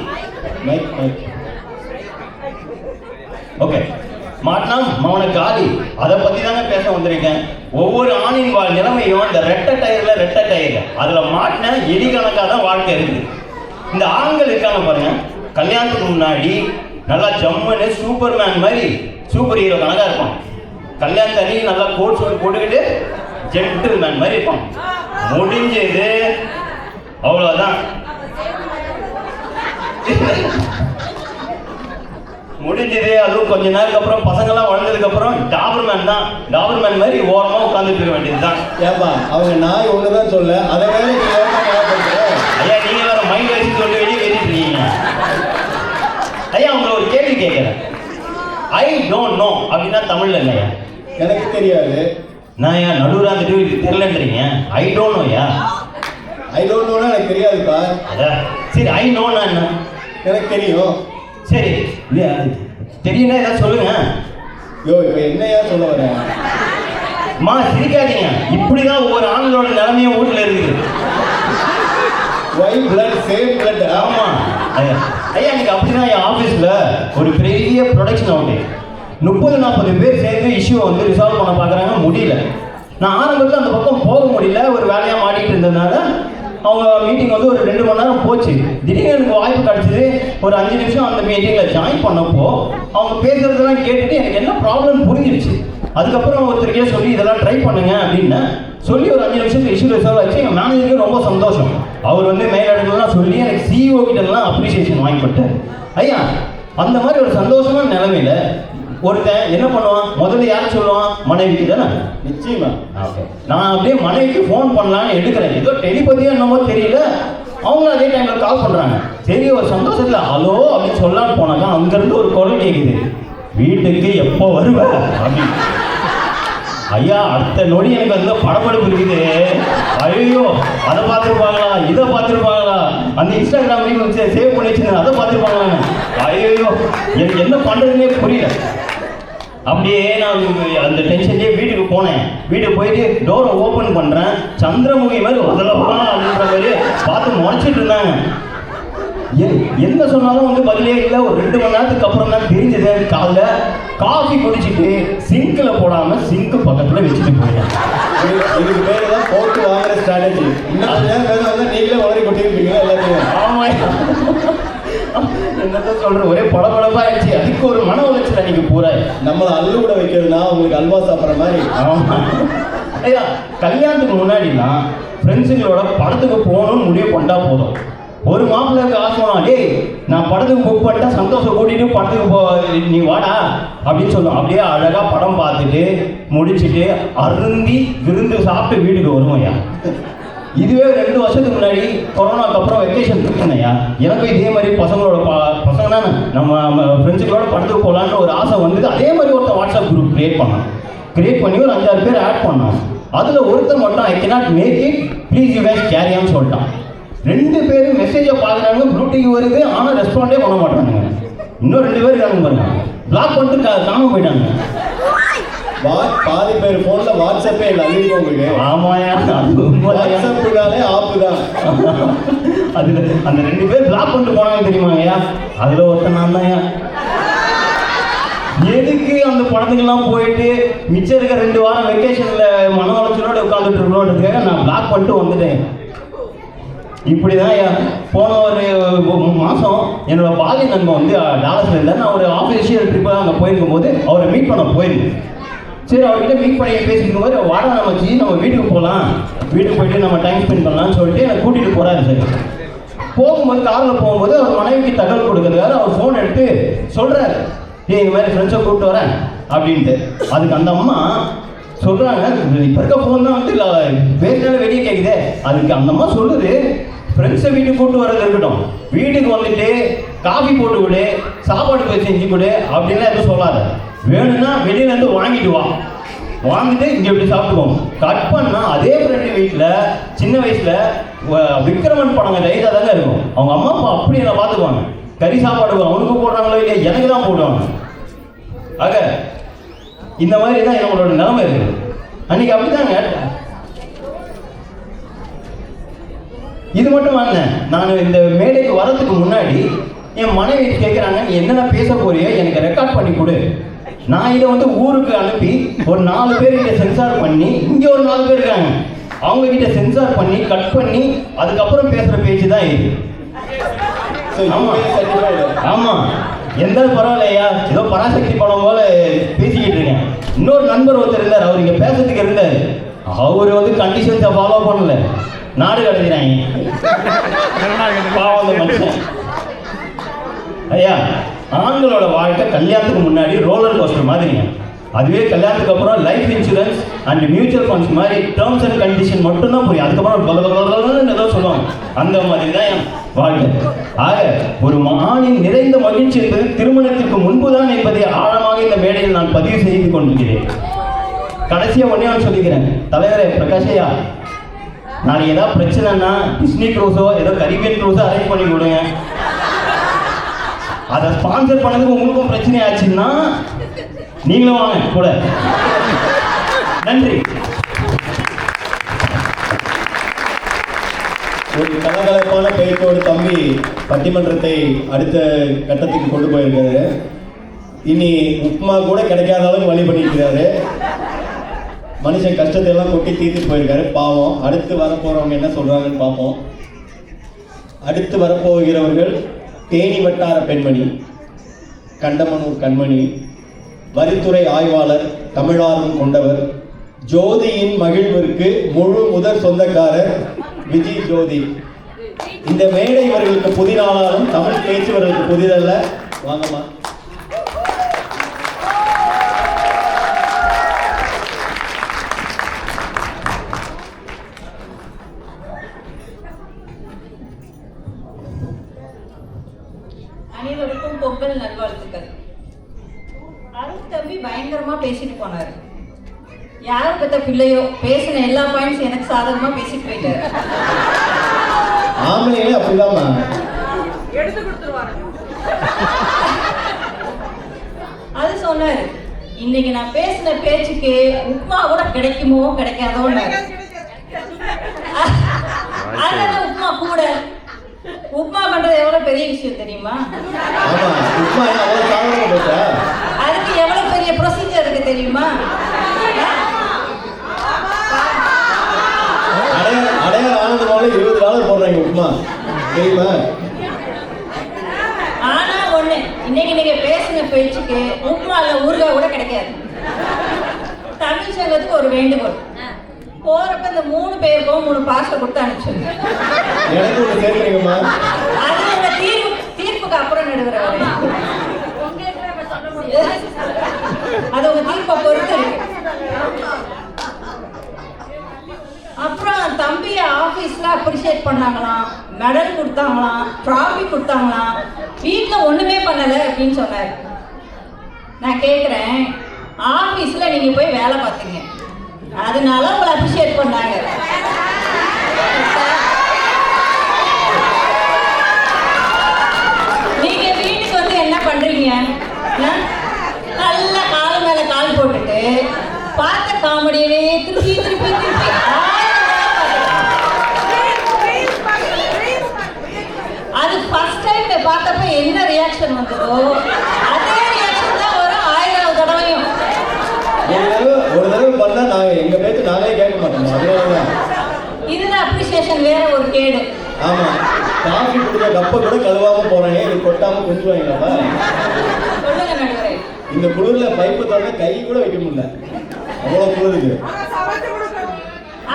ஓகே, மாட்டினா அவனை காலி. அதை பத்தி தாங்க பேச வந்திருக்கேன். ஒவ்வொரு ஆணின் நிலைமையும் இந்த ரெட்டை டயர்ல அதுல மாட்டின எலி கணக்காக தான் வாழ்க்கை இருக்குது. இந்த ஆண்கள் இருக்காங்க பாருங்க, கல்யாணத்துக்கு முன்னாடி நல்லா ஜம்முன்னு சூப்பர்மேன் மாதிரி சூப்பர் ஹீரோ கணக்கா இருப்பான். கல்யாணத்து அன்னைக்கு நல்லா கோட் சூட் போட்டுக்கிட்டு ஜென்டில்மேன் மாதிரி இருப்பான். முடிஞ்சது அவ்வளவுதான். முடிஞ்சது. அதுவும் கொஞ்ச நேரத்துக்கு அப்புறம் பசங்கெல்லாம் வளர்ந்ததுக்கு அப்புறம் டாபர்மேன் மாதிரி ஓரமா உட்கார்ந்துட்டு இருக்க வேண்டியதுதான். ஏப்பா, அவங்க நாய் ஒண்ணுதான் சொல்ல, அதை வேற ஐயா, நீங்க வேற மைண்ட் வச்சு சொல்லி வெளியே வெளியிட்டு இருக்கீங்க. ஐயா, உங்களை ஒரு கேள்வி கேட்கிறேன். ஐ டோன்ட் நோ அப்படின்னா தமிழ்ல என்னையா? எனக்கு தெரியாது. நான் ஏன் நடுவுறாந்துட்டு தெரியலன்றீங்க? ஐ டோன்ட் நோயா? ஐ டோன்ட் நோனா எனக்கு தெரியாதுப்பா. சரி, ஐ நோனா என்ன? எனக்கு தெரியும். சரி, தெரியும்னா ஏதாவது சொல்லுங்க. யோ, இப்ப என்னையா சொல்ல வரேன்? மா, சிரிக்காதீங்க. இப்படிதான் ஒவ்வொரு ஆண்களோட நிலைமையும் வீட்டுல இருக்குது. Why blood same blood. ஆமா ஐயா, இன்னைக்கு அப்படின்னா என் ஆபீஸ்ல ஒரு பெரிய ப்ரொடக்ஷன் அவுட். 30-40 பேர் சேர்ந்து இஷ்யூ வந்து ரிசால்வ் பண்ண பார்க்குறாங்க, முடியல. நான் ஆரம்பத்தில் அந்த பக்கம் போக முடியல, ஒரு வேலையாக மாட்டிகிட்டு இருந்ததுனால அவங்க மீட்டிங் வந்து ஒரு 2 மணி நேரம் போச்சு. திடீர்னு எனக்கு வாய்ப்பு கிடச்சிது. ஒரு 5 நிமிஷம் அந்த மீட்டிங்கில் ஜாயின் பண்ணப்போ அவங்க பேசுறதெல்லாம் கேட்டுட்டு எனக்கு என்ன ப்ராப்ளம் புரிஞ்சிருச்சு. அதுக்கப்புறம் ஒருத்தருக்கே சொல்லி இதெல்லாம் ட்ரை பண்ணுங்க அப்படின்னு சொல்லி ஒரு 5 நிமிஷத்துக்கு இஷ்யூ ரிசால்வ் ஆச்சு. எங்கள் மேனேஜருக்கு ரொம்ப சந்தோஷம். அவர் வந்து மேலிடங்கள்லாம் சொல்லி எனக்கு சிஇஓ கிட்டலாம் அப்ரிசியேஷன் வாங்கி கொடுத்தாரு. ஐயா, அந்த மாதிரி ஒரு சந்தோஷமான நிலைமையில ஒருத்தன் என்ன பண்ணுவான்? முதல்ல யாரும் சொல்லுவான்? மனைவிக்கு தானே. நிச்சயமா. ஓகே, நான் அப்படியே மனைவிக்கு ஃபோன் பண்ணலான்னு எடுக்கிறேன். ஏதோ டெலிபதியா என்னமோ தெரியல, அவங்க அதே டைம்ல கால் பண்றாங்க. சரி, ஒரு சந்தோஷத்துல ஹலோ அப்படின்னு சொல்லலான்னு போனாங்க. அங்கிருந்து ஒரு குரல் கேட்குது, வீட்டுக்கு எப்போ வருவ அப்படின்னு. ஐயா அடுத்த நொடி எனக்கு அந்த படப்படப்பு இருக்குது. ஐயோ அதை பார்த்துருப்பாங்களா, இதை பார்த்துருப்பாங்களா, அந்த இன்ஸ்டாகிராம் சேவ் பண்ணி வச்சுருந்தேன் அதை பார்த்துருப்பாங்களா. ஐயோ எனக்கு என்ன பண்ணுறதுனே புரியல. அப்படியே நான் அந்த டென்ஷன்லேயே வீட்டுக்கு போனேன். வீட்டுக்கு போயிட்டு டோரை ஓப்பன் பண்ணுறேன். சந்திரமுகி மாதிரி அதெல்லாம் அப்படின்ற மாதிரி பார்த்து முறைச்சிட்டு இருந்தாங்க. என்ன சொன்னாலும் வந்து பதிலே இல்லை. ஒரு 2 மணி நேரத்துக்கு அப்புறம் தான் தெரிஞ்சது. காலைல காஃபி குடிச்சிட்டு சிங்கில் போடாமல் சிங்க்கு பக்கத்தில் வச்சுட்டு போயிட்டேன். இதுக்கு பேர் தான் போட்டு வாங்குற ஸ்ட்ராட்டஜி. நீங்களே உடனே கொட்டிருப்பீங்களா எல்லாத்தையும்? ஆமாம், என்னதான் சொல்கிறேன், ஒரே படபடப்பாயிடுச்சு. அதுக்கு ஒரு மன உளைச்சல் அன்னைக்கு பூரா. நம்மளை அள்ளு கூட வைக்கிறதுனா உங்களுக்கு அல்வா சாப்பிட்ற மாதிரி. ஆமாம் ஐயா, கல்யாணத்துக்கு முன்னாடிலாம் ஃப்ரெண்ட்ஸுங்களோட படத்துக்கு போகணும்னு முடிவு பண்ணா போதும். ஒரு மாப்பிள்ளைக்கு ஆசைனா, டேய் நான் படத்துக்கு புக் பண்ணிட்டா சந்தோஷம் கூட்டிட்டு படத்துக்கு நீ வாடா அப்படின்னு சொல்லுவோம். அப்படியே அழகாக படம் பார்த்துட்டு முடிச்சுட்டு அருந்தி விருந்து சாப்பிட்டு வீட்டுக்கு வருவோம் ஐயா. இதுவே 2 வருஷத்துக்கு முன்னாடி கொரோனாக்கு அப்புறம் வெக்கேஷன் இருக்குங்கய்யா. எனக்கும் இதே மாதிரி பசங்கன்னா நம்ம ஃப்ரெண்ட்ஸுகளோட படத்துக்கு போகலான்னு ஒரு ஆசை வந்தது. அதே மாதிரி ஒருத்தர் வாட்ஸ்அப் குரூப் கிரியேட் பண்ணி ஒரு 5-6 பேர் ஆட் பண்ணோம். அதில் ஒருத்தர் மட்டும் I cannot make it please you guys carry on சொல்லிட்டான். 2 பேரும் மெசேஜை பார்க்குறாங்க, ப்ளூடிக் வருது, ஆனால் ரெஸ்பாண்டே பண்ண மாட்டானுங்க. இன்னும் 2 பேர் இருக்காங்க பாருங்க, பிளாக் பண்ணிட்டு காணாம போயிட்டாங்க. பாதி பேர் ஃபோனில் வாட்ஸ்அப்பே இல்லை அள்ளிட்டு உங்களுக்கு. ஆமாயா, வாட்ஸ்அப்புனாலே ஆப்பு தான். அதில் அந்த 2 பேர் பிளாக் பண்ணிட்டு போனாங்க தெரியுமாங்கய்யா. அதில் ஒருத்தன் நான் தான்யா. எதுக்கு அந்த படத்துக்கெல்லாம் போயிட்டு மிச்சம் இருக்க 2 வாரம் வெக்கேஷனில் மன உளைச்சலோடு உட்காந்துட்டு இருக்கணுன்றதுக்காக நான் பிளாக் பண்ணிட்டு வந்துட்டேன். இப்படிதான் போன ஒரு மாதம் என்னோட பாலிய நண்பன் வந்து டாலஸ்ல இருந்தார். நான் ஒரு ஆஃபீஷியல் ட்ரிப்பாக அங்கே போயிருக்கும் போது அவரை மீட் பண்ண போயிருந்தேன். சரி, அவர்கிட்ட மீட் பண்ணி பேசிக்கும் போது வாடா நம்ம வீட்டுக்கு போகலாம், வீட்டுக்கு போயிட்டு நம்ம டைம் ஸ்பெண்ட் பண்ணலாம்னு சொல்லிட்டு என்னை கூட்டிகிட்டு போகிறாரு. சரி, போகும்போது காரில் போகும்போது அவர் மனைவிக்கு தகவல் கொடுக்கறதுக்காக அவர் ஃபோன் எடுத்து சொல்கிறாரு, இந்த மாதிரி ஃப்ரெண்ட்ஸை கூப்பிட்டு வரேன் அப்படின்ட்டு. அதுக்கு அந்த அம்மா சொல்கிறாங்க, இப்போ இருக்க ஃபோன் தான் வந்து பேசினாலும் வெளியே கேட்குதே. அதுக்கு அந்த அம்மா சொல்லுது, ஃப்ரெண்ட்ஸை வீட்டுக்கு கூப்பிட்டு வரது இருக்கட்டும், வீட்டுக்கு வந்துட்டு காஃபி போட்டு விடு, சாப்பாடு போய் செஞ்சு கொடு அப்படின்லாம் எதுவும் சொல்லாத. வேணும்னா வெளியிலேருந்து வாங்கிட்டு வாங்கிட்டு இங்கே எப்படி சாப்பிட்டுக்கோங்க. கட் பண்ணால் அதே ஃப்ரெண்டு வீட்டில் சின்ன வயசில் விக்ரமன் படங்க லைட்டாக தாங்க இருக்கும். அவங்க அம்மா அப்பா அப்படி என்ன பார்த்துக்குவாங்க. கறி சாப்பாடு அவனுக்கு போடுறாங்களோ இல்லையா, எனக்கு தான் போடுவாங்க. ஆக இந்த மாதிரி தான் நம்மளோட நிலைமை இருக்குது. அன்னைக்கு அப்படிதாங்க. இது மட்டும் வாங்க, நான் இந்த மேடைக்கு வரதுக்கு முன்னாடி என் மனைவி கேட்குறாங்க, நீ என்னென்ன பேச போறியோ எனக்கு ரெக்கார்ட் பண்ணி கொடு. நான் இதை வந்து ஊருக்கு அனுப்பி ஒரு 4 பேர்கிட்ட சென்சார் பண்ணி, இங்கே ஒரு 4 பேர் இருக்காங்க, அவங்க கிட்ட சென்சார் பண்ணி கட் பண்ணி அதுக்கப்புறம் பேசுகிற பேச்சு தான் இது. ஆமாம், எந்த பரவாயில்லையா, ஏதோ பராசக்தி படம் போல பேசிக்கிட்டு இருக்கேன். இன்னொரு நண்பர் ஒருத்தர் இருந்தார், அவர் இங்கே பேசுறதுக்கு இருந்தார். அவர் வந்து கண்டிஷன்ஸை ஃபாலோ பண்ணல, நாடு கடத்தினாங்க. பாவம் மனுஷன். ஐயா, ஆண்களோட வாழ்க்கை கல்யாணத்துக்கு முன்னாடி ரோலர் கோஸ்டர் மாதிரிங்க. அதுவே கல்யாணத்துக்கு அப்புறம் life insurance and mutual funds மாதிரி டேர்ம்ஸ் அண்ட் கண்டிஷன் மட்டும்தான் புரியும். அதுக்கப்புறம் ஏதோ சொல்லுவாங்க. அந்த மாதிரி தான் என் வாழ்க்கை. ஆக ஒரு ஆணின் நிறைந்த மகிழ்ச்சி என்பது திருமணத்திற்கு முன்புதான் என்பதை ஆழமாக இந்த மேடையில் நான் பதிவு செய்து கொண்டிருக்கிறேன். கடைசியாக ஒன்றே ஒன்று சொல்லிக்கிறேன். தலைவரே பிரகாஷையா, நாளைக்கு ஏதாவது பிரச்சனைன்னா டிஸ்னி க்ரூஸோ ஏதோ கரீபியன் க்ரூஸோ அரேஞ்ச் பண்ணி கொடுங்க. அதை ஸ்பான்சர் பண்ணதுக்கு உங்களுக்கும் பிரச்சனை ஆச்சுன்னா நீங்களும் வாங்க கூட. நன்றி. ஒரு கலகலப்பான பேச்சோடு தம்பி பட்டிமன்றத்தை அடுத்த கட்டத்துக்கு கொண்டு போயிருக்காரு. இனி உப்புமா கூட கிடைக்காத அளவுக்கு வழி பண்ணியிருக்கிறாரு. மனுஷன் கஷ்டத்தை எல்லாம் கொட்டி தீர்த்து போயிருக்காரு, பாவம். அடுத்து வரப்போறவங்க என்ன சொல்றாங்கன்னு பார்ப்போம். அடுத்து வரப்போகிறவர்கள் தேனி வட்டார பெண்மணி, கண்டமனூர் கண்மணி, வரித்துறை ஆய்வாளர், தமிழார்வம் கொண்டவர், ஜோதியின் மகிழ்விற்கு முழு முதற் சொந்தக்காரர் விஜய் ஜோதி. இந்த மேடை இவர்களுக்கு புதிதானாலும் தமிழ் பேச்சு இவர்களுக்கு புதிதல்ல. வாங்கம்மா. அனைவருக்கும் பொங்கல் நல்வாழ்த்துக்கள். அருள் தம்பி பயங்கரமா பேசிட்டு போனாரு. யாரை பத்த பிள்ளையோ பேசின எல்லா பாயிண்ட்ஸும் எனக்கு சாதகமாக பேசிட்டு போயிட்டாரு. ஆம்பளைங்களே அப்படிதாம்மா. அது சொன்னாரு, இன்னைக்கு நான் பேசின பேச்சுக்கு உப்மா கூட கிடைக்குமோ கிடைக்காதோன்னாரு. அதனால உப்மா கூட உப்மா பண்றது எவ்வளவு பெரிய விஷயம் தெரியுமா? ஆமா, உப்மா அவ்வளவு சாதாரணமா போச்சா? அதுக்கு எவ்வளவு பெரிய ப்ரொசீஜர் இருக்கு தெரியுமா? அடையாள ஆனதுனால $20 போடுறாங்க உப்மா, தெரியுமா? ஆனா ஒண்ணு, இன்னைக்கு நீங்க பேசின பேச்சுக்கு உப்மால ஊறுகாய் கூட கிடைக்காது. தமிழ் சங்கத்துக்கு ஒரு வேண்டுகோள், போறப்ப இந்த 3 பேருக்கும் 3 பார்சல் கொடுத்து அனுப்பிச்சுங்க. எனக்கு ஒண்ணு கேட்குறீங்கம்மா. அது உங்க தீர்ப்புக்கு அப்புறம் நடுவர் அவரு. அது உங்க தீர்ப்பை பொறுத்து இருக்கு. அப்புறம் தம்பிய ஆபீஸ்ல அப்ரிஷியேட் பண்ணாங்களாம், மெடல் கொடுத்தாங்களாம், ட்ராஃபி கொடுத்தாங்களாம், வீட்டுல ஒண்ணுமே பண்ணல அப்படின்னு சொன்னாரு. நான் கேக்குறேன், ஆபீஸ்ல நீங்க போய் வேலை பார்த்தீங்க, அதனால உங்களை அப்ரிஷியேட் பண்ணாங்க. நீங்க வீட்டுக்கு வந்து என்ன பண்றீங்க? நல்ல கால் மேல கால் போட்டுட்டு பார்த்த காமெடியவே திருப்பி திருப்பி திருப்பி அது ஃபர்ஸ்ட் டைம் பார்த்தப்ப என்ன ரியாக்ஷன் வந்ததோ அதே ரியாக்ஷன் தான் வரும் 1000 தடவையும். ஒரு தடவை பண்ணா நாங்க எங்க பேச்சு நாங்களே கேட்க மாட்டோம். அதனாலதான் இதுல அப்ரிசியேஷன் வேற ஒரு கேடு. ஆமா, காஃபி குடிச்ச கப்ப கூட கழுவாம போறாங்க, இது கொட்டாம கொஞ்சுவாங்கப்பா. சொல்லுங்க நடுவரே. இந்த குளிர்ல பைப்பு திறந்து கை கூட வைக்க முடியல, அவ்வளவு குளிருக்கு.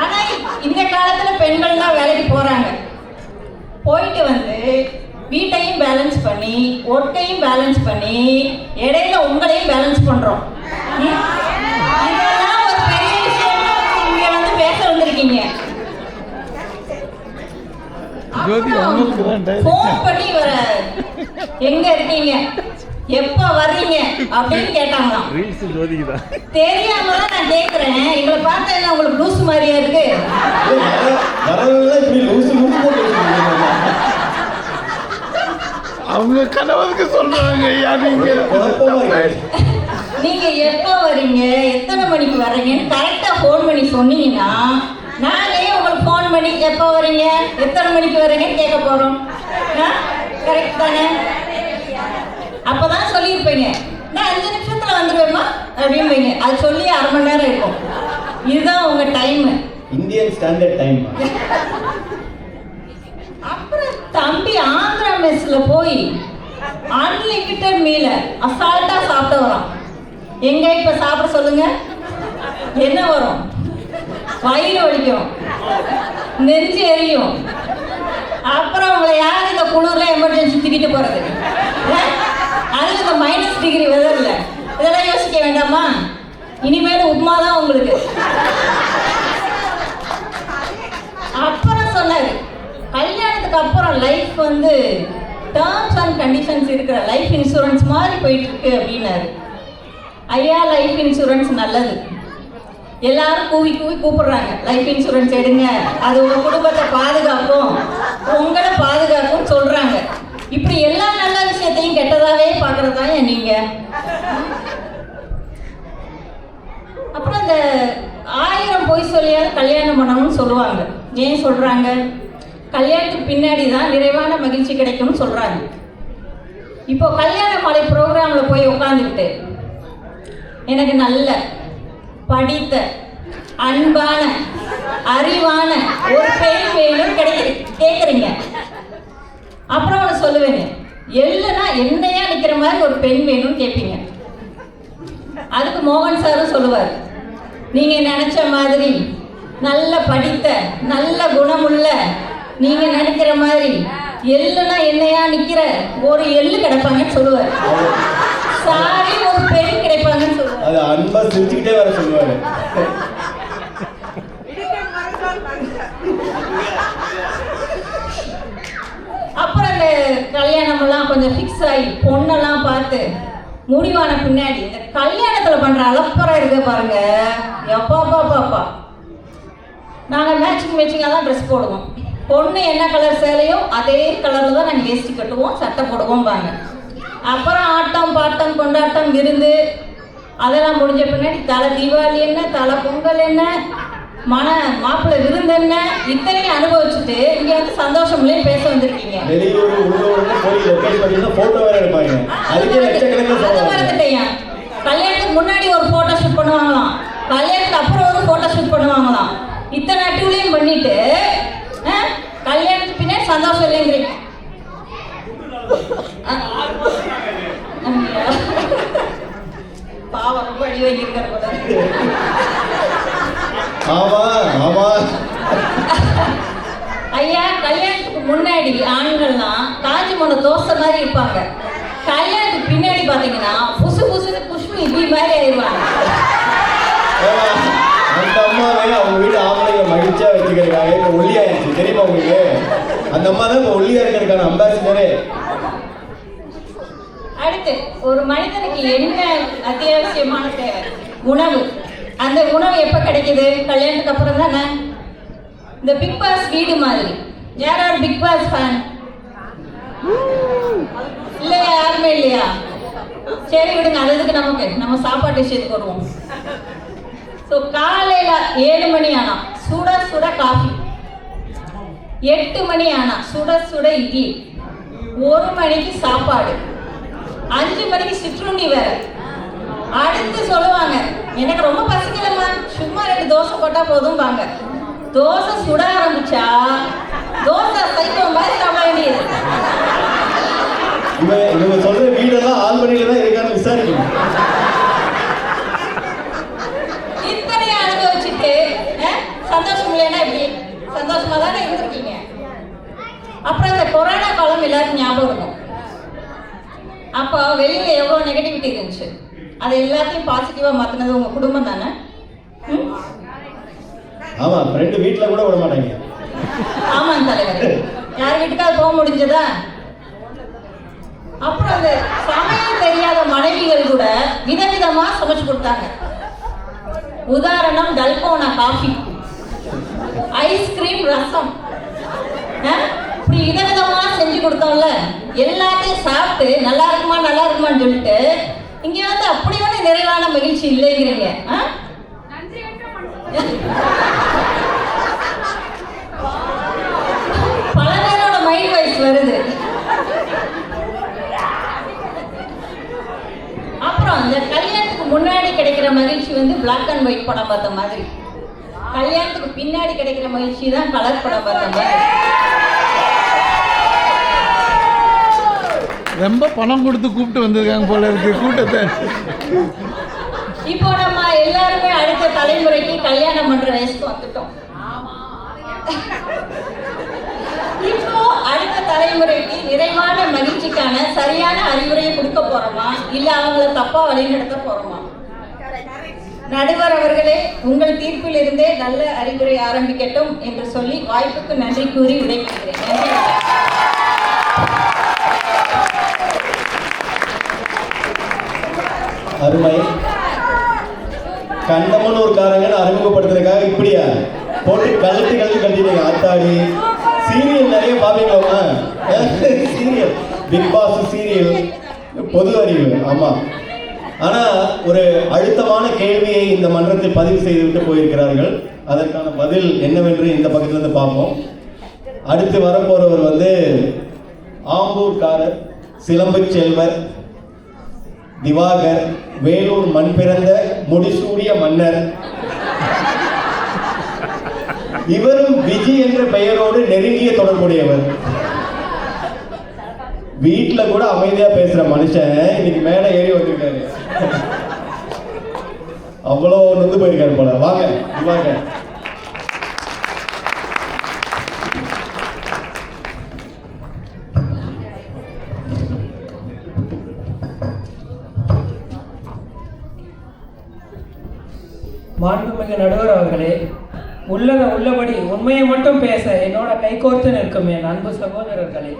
ஆனா இந்த காலத்துல பெண்கள் தான் வேலைக்கு போறாங்க, போயிட்டு வந்து வீட்டையும் பேலன்ஸ் பண்ணி ஒர்க்கையும் பேலன்ஸ் பண்ணி இடையில உங்களையும் பேலன்ஸ் பண்றோம். இதெல்லாம் ஒரு பெரிய விஷயம். இங்க வந்து பேச வந்திருக்கீங்க. ஃபோன் பண்ணி வர எங்க இருக்கீங்க, எப்ப வர்றீங்க அப்படின்னு கேட்டாங்களாம். தெரியாம தான் நான் கேக்குறேன், எங்களை பார்த்தா என்ன உங்களுக்கு லூசு மாதிரியா இருக்கு? அவங்க கணவருக்கு சொல்றாங்க, நீங்க எப்ப வரீங்க, எத்தனை மணிக்கு வர்றீங்கன்னு கரெக்டா ஃபோன் பண்ணி சொன்னீங்கன்னா நாங்களே உங்களுக்கு ஃபோன் பண்ணி எப்ப வரீங்க எத்தனை மணிக்கு வர்றீங்கன்னு கேட்க போறோம். கரெக்ட் தானே? அப்பதான் சொல்லியிருப்பீங்க, நான் 5 நிமிஷத்துல வந்துடுவேம்மா அப்படின்பீங்க. அது சொல்லி 1/2 மணி நேரம் இருக்கும். இதுதான் உங்க டைம், இந்தியன் ஸ்டாண்டர்ட் டைம். அப்புறம் தம்பி ஆந்திரா மெஸ்ல போய் அன்லிமிட்டட் மீல அசால்ட்டா சாப்பிட்டு வரோம். எங்க இப்ப சாப்பிட சொல்லுங்க, என்ன வரும்? வயிறு வலிக்கும், நெஞ்சு எரியும். அப்புறம் உங்களை யார் இந்த குளிர்ல எமர்ஜென்சி தூக்கிட்டு போறது? அது இந்த -டிகிரி வெதர்ல இதெல்லாம் யோசிக்க வேண்டாமா? இனிமேல் உப்மா தான் உங்களுக்கு. அப்புறம் சொன்னாரு, கல்யாணத்துக்கு அப்புறம் லைஃப் வந்து டேர்ம்ஸ் அண்ட் கண்டிஷன்ஸ் இருக்கிற லைஃப் இன்சூரன்ஸ் மாதிரி போயிட்டு இருக்கு அப்படின்னாரு. ஐயா, லைஃப் இன்சூரன்ஸ் நல்லது, எல்லாரும் கூவி கூவி கூப்பிடுறாங்க, லைஃப் இன்சூரன்ஸ் எடுங்க, அது உங்க குடும்பத்தை பாதுகாக்கும், உங்களை பாதுகாக்கும் சொல்றாங்க. இப்படி எல்லா நல்ல விஷயத்தையும் கெட்டதாவே பாக்குறதா நீங்க? அப்புறம் இந்த 1000 பொய் சொல்லியாவது கல்யாணம் பண்ணணும்னு சொல்லுவாங்க. ஏன் சொல்றாங்க? கல்யாணத்துக்கு பின்னாடி தான் நிறைவான மகிழ்ச்சி கிடைக்கும்னு சொல்றாங்க. இப்போ கல்யாண மாலை ப்ரோக்ராம்ல போய் உட்காந்துக்கிட்டு எனக்கு நல்ல படித்த அன்பான அறிவான ஒரு பெண் வேணும் கேட்குறீங்க. அப்புறம் அவனை சொல்லுவேங்க, இல்லைன்னா என்னையா நிற்கிற மாதிரி ஒரு பெண் வேணும்னு கேட்பீங்க. அதுக்கு மோகன் சாரும் சொல்லுவார், நீங்கள் நினச்ச மாதிரி நல்ல படித்த நல்ல குணமுள்ள நீங்கள் நினைக்கிற மாதிரி எள்ளுனா என்னையா நிற்கிற ஒரு எள்ளு கிடைப்பாங்கன்னு சொல்லுவார். சாரி, ஒரு பெண் கிடைப்பாங்கன்னு சொல்லுவார். அது அன்பா சிரிச்சுக்கிட்டே வர சொல்லுவாரு. அப்புறம் அந்த கல்யாணமெல்லாம் கொஞ்சம் ஃபிக்ஸ் ஆகி பொண்ணெல்லாம் பார்த்து முடிவான பின்னாடி இந்த கல்யாணத்தில் பண்ணுற அலப்பறம் இருக்க பாருங்க, எப்பா பாப்பா. நாங்கள் மேட்சிங்காக தான் ட்ரெஸ் போடுவோம். பொண்ணு என்ன கலர் சேலையோ அதே கலரில் தான் நாங்கள் வேஷ்டி கட்டுவோம், சட்டை போடுவோம் பாங்க. அப்புறம் ஆட்டம் பாட்டம் கொண்டாட்டம் விருந்து அதெல்லாம் முடிஞ்ச பின்னாடி தலை தீபாவளி என்ன, தலை பொங்கல் என்ன, மாப்பிள்ளை விருந்து என்ன, இத்தனையும் அனுபவிச்சுட்டு இங்கே வந்து சந்தோஷம்லேயே பேச வந்திருக்கீங்க. கல்யாணத்துக்கு முன்னாடி ஒரு ஃபோட்டோ ஷூட் பண்ணுவாங்களாம், கல்யாணத்துக்கு அப்புறம் ஒரு ஃபோட்டோ ஷூட் பண்ணுவாங்களாம். இத்தனை ஆக்டிவ்லையும் பண்ணிட்டு கல்யாணத்துக்கு பின்னாடி சந்தோஷம் இல்லைங்கிறீங்க. பாவம் ரொம்ப அடி வாங்கியிருக்காரு போல. ஐயா, கல்யாணத்துக்கு முன்னாடி ஆண்கள்லாம் காஞ்சி போன தோசை மாதிரி இருப்பாங்க. கல்யாணத்துக்கு பின்னாடி பாத்தீங்கன்னா புசு புசுன்னு புஷ்பு இப்படி மாதிரி ஆயிடுவாங்க. அந்த அம்மாவே அவங்க வீட்டு ஆம்பளைங்க மகிழ்ச்சியா வச்சுக்கிறாங்க. இப்ப ஒல்லியாயிருச்சு தெரியுமா உங்களுக்கு? அந்த அம்மா தான் இப்ப ஒல்லியா இருக்கிறதுக்கான அம்பாசிடரே. அடுத்து ஒரு மனிதனுக்கு என்ன அத்தியாவசியமான தேவை? உணவு. அந்த உணவு எப்ப கிடைக்குது? கல்யாணத்துக்கு அப்புறம் தானே. இந்த பிக் பாஸ் வீடு மாதிரி. யாராவது பிக் பாஸ் ஃபேன் இல்லையா? யாருமே இல்லையா? சரி விடுங்க, அதுக்கு நம்ம சாப்பாட்டு விஷயத்துக்கு வருவோம். ஸோ காலையில் 7 மணி ஆனால் சுட சுட காஃபி, 8 மணி ஆனால் சுட சுட இட்லி, 1 மணிக்கு சாப்பாடு, 5 மணிக்கு சிற்றுண்டி வேற. அடுத்து சொல்லுவாங்க, எனக்கு ரொம்ப பசிக்கலம்மா, சும்மா 2 தோசை போட்டால் போதும் வாங்க. தோசை சுட ஆரம்பிச்சா தோசை சைக்கிள் மாதிரி சாப்பிட வேண்டியது. இவங்க சொல்ற வீடெல்லாம் ஆல்பனியில தான் இருக்கான்னு விசாரிக்கணும். இத்தனை அனுபவிச்சுட்டு சந்தோஷம் இல்லைன்னா எப்படி? சந்தோஷமா தானே இருந்திருக்கீங்க. அப்புறம் இந்த கொரோனா காலம் எல்லாருக்கும் ஞாபகம் இருக்கும். அப்போ வெளியில எவ்வளவு நெகட்டிவிட்டி இருந்துச்சு, அதை எல்லாத்தையும் பாசிட்டிவா மாத்தினது உங்க குடும்பம் தானே. ஆமா, ஃப்ரெண்டு வீட்டுல கூட விட மாட்டாங்க. ஆமா தலைவர், யார் வீட்டுக்காவது போக முடிஞ்சதா? அப்புறம் அந்த சமையல் தெரியாத மனைவிகள் கூட விதவிதமா சமைச்சு கொடுத்தாங்க. உதாரணம், டல்கோனா காஃபி, ஐஸ்கிரீம், ரசம், இப்படி விதவிதமா செஞ்சு கொடுத்தோம்ல. எல்லாத்தையும் சாப்பிட்டு நல்லா இருக்குமான்னு சொல்லிட்டு இங்க வந்து அப்படி ஒன்று நிறைவான மகிழ்ச்சி இல்லைங்கிறீங்க. பல பேரோட மைண்ட் வாய்ஸ் வருது. அப்புறம் இந்த கல்யாணத்துக்கு முன்னாடி கிடைக்கிற மகிழ்ச்சி வந்து பிளாக் அண்ட் ஒயிட் படம் பார்த்த மாதிரி, கல்யாணத்துக்கு பின்னாடி கிடைக்கிற மகிழ்ச்சி தான் கலர் படம் பார்த்த மாதிரி. ரொம்ப பணம் கொடுத்து கூப்பிட்டு வந்திருக்காங்க போல இருக்கு கூட்டத்தை. இப்போ நம்ம எல்லாருமே அடுத்த தலைமுறைக்கு கல்யாணம் பண்ற வயசுக்கு வந்துட்டோம். இப்போ அடுத்த தலைமுறைக்கு நிறைவான மகிழ்ச்சிக்கான சரியான அறிவுரையை கொடுக்க போறோமா, இல்ல அவங்கள தப்பா வழிநடத்த போறோமா? நடுவர் அவர்களே, உங்கள் தீர்ப்பில் இருந்தே நல்ல அறிவுரை ஆரம்பிக்கட்டும் என்று சொல்லி வாய்ப்புக்கு நன்றி கூறி விடைபெறுகிறேன். நன்றி. அருமை. கண்டமனூர்காரங்கன்னு அறிமுகப்படுத்துறதுக்காக இப்படியா போட்டு கட்டிட்டீங்க. ஆத்தாடி, சீரியல் நிறைய பாப்பீங்களா? சீரியல், பிக் பாஸ் சீரியல், பொது அறிவு. ஆமா, ஆனா ஒரு அழுத்தமான கேள்வியை இந்த மன்றத்தில் பதிவு செய்துவிட்டு போயிருக்கிறார்கள். அதற்கான பதில் என்னவென்று இந்த பக்கத்துல இருந்து பார்ப்போம். அடுத்து வரப்போறவர் வந்து ஆம்பூர்காரர், சிலம்பு செல்வர், திவாகர், வேலூர் மண் பிறந்த முடிசூடிய மன்னர். இவரும் விஜி என்ற பெயரோடு நெருங்கிய தொடர்புடையவர். வீட்டுல கூட அமைதியா பேசுற மனுஷன் இன்னைக்கு மேல ஏறி வந்திருக்காரு. அவ்வளோ நொந்து போயிருக்காரு போல. வாங்க திவாகர். மாண்புமிகு நடுவர் அவர்களே, உள்ளதை உள்ளபடி உண்மையை மட்டும் பேச என்னோட கைகோர்த்து நிற்கும் என் அன்பு சகோதரர்களே,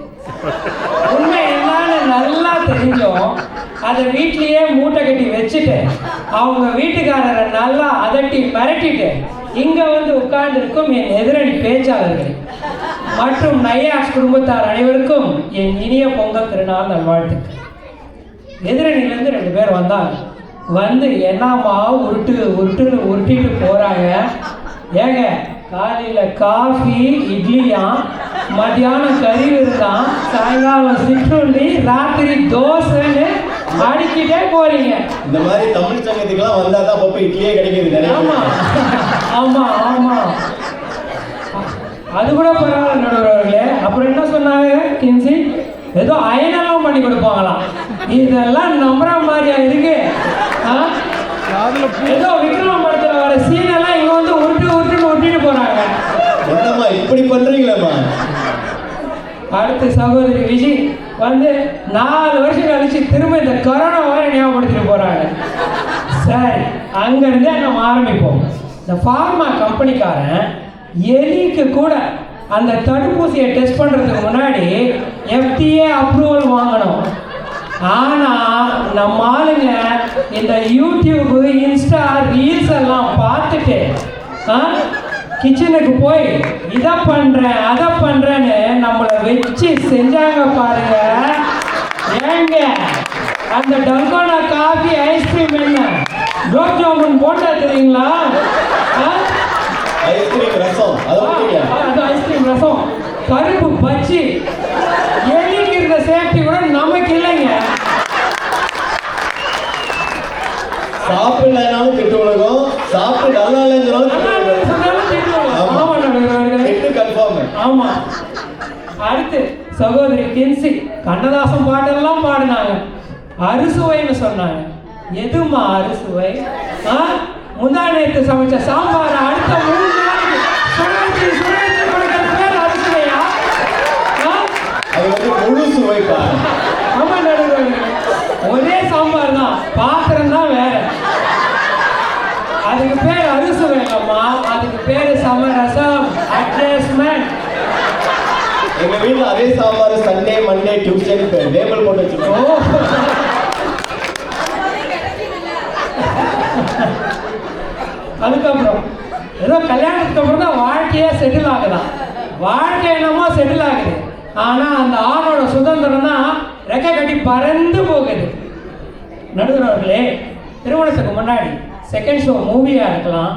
உண்மை என்னன்னு நல்லா தெரிஞ்சோம் அதை வீட்லயே மூட்டை கட்டி வச்சுட்டு அவங்க வீட்டுக்காரரை நல்லா அதட்டி மிரட்டிட்டு இங்க வந்து உட்கார்ந்து இருக்கும் என் எதிரணி பேச்சாளர்கள் மற்றும் நையாஸ் குடும்பத்தார் அனைவருக்கும் என் இனிய பொங்கல் திருநாள் நல்வாழ்த்துக்கள். எதிரணியிலேருந்து 2 பேர் வந்தாங்க. வந்து என்னம்மா உருட்டுன்னு உருட்டிட்டு போகிறாங்க. ஏங்க காலையில் காஃபி இட்லியாம், மத்தியானம் கறி விருந்தான், சாயங்காலம் சிற்றுண்டி, ராத்திரி தோசைன்னு அடிக்கிட்டே போறீங்க. இந்த மாதிரி தமிழ் சங்கத்துக்கெல்லாம் வந்தால் தான் அப்பப்போ இட்லியே கிடைக்குது. ஆமாம் ஆமாம் ஆமாம், அது கூட பரவாயில்ல நடுவர்களே. அப்புறம் என்ன சொன்னாங்க கின்சி, ஏதோ அயனெல்லாம் பண்ணி கொடுப்பாங்களாம். இதெல்லாம் நம்புற மாதிரியா இருக்கு? ஏதோ விக்ரம் படத்துல வர சீனெல்லாம் இங்க வந்து உருட்டிட்டு போறாங்க. என்னம்மா இப்படி பண்றீங்களேம்மா? அடுத்து சகோதரி விஜய் வந்து 4 வருஷம் கழிச்சு திரும்ப இந்த கொரோனா வர ஞாபகப்படுத்திட்டு போறாங்க. சரி, அங்கிருந்தே நம்ம ஆரம்பிப்போம். இந்த ஃபார்மா கம்பெனிக்காரன் எலிக்கு கூட அந்த தடுப்பூசியை டெஸ்ட் பண்ணுறதுக்கு முன்னாடி FDA அப்ரூவல் வாங்கணும். ஆனால் நம்ம ஆளுங்க இந்த யூடியூப், இன்ஸ்டா, ரீல்ஸ் எல்லாம் பார்த்துட்டு கிச்சனுக்கு போய் இதை பண்ணுறேன் அதை பண்ணுறேன்னு நம்மளை வச்சு செஞ்சாங்க பாருங்க. ஏங்க அந்த டல்கோனா காஃபி ஐஸ்கிரீம் என்ன குலோப் ஜாமுன் போட்டா தெரியுங்களா? ஐஸ்கிரீம் ரசம், அது ஐஸ்கிரீம் ரசம், கருப்பு பச்சி, எலிக்கு இருந்த சேஃப்டி கூட நமக்கு இல்லைங்க. சாப்பிடலனாலும் திட்டு உலகம், சாப்பிட்டு நல்லா இல்லைங்கிறனாலும் ஆமா. அடுத்து சகோதரி கின்சி கண்ணதாசன் பாட்டெல்லாம் பாடினாங்க. அறுசுவைன்னு சொன்னாங்க. எதுமா அறுசுவை? முந்தா நேற்று சமைச்ச சாம்பார் அடுத்த 3 நாளைக்கு சுழற்சி கொடுக்கறது பேர் அறுசுவையா? அது வந்து முழு சுவைப்பா. ஆமா நடுவர்களே, ஒரே சாம்பார் தான், பாத்திரம் தான் வேற. அதுக்கு பேர் அறுசுவை இல்லம்மா, அதுக்கு பேரு சமரசம், அட்ஜஸ்ட்மெண்ட். எங்க வீட்டுல அதே sambar Sunday Monday Tuesday label போட்டு வச்சிருக்கோம். அதுக்கப்புறம் ஏதோ கல்யாணத்துக்கு அப்புறம் தான் வாழ்க்கையே செட்டில் ஆகுதான். வாழ்க்கை என்னமோ செட்டில் ஆகுது, ஆனால் அந்த ஆணோட சுதந்திரம் தான் ரெக்கை கட்டி பறந்து போகுது. நடுவர்களே, திருமணத்துக்கு முன்னாடி செகண்ட் ஷோ மூவியாக இருக்கலாம்,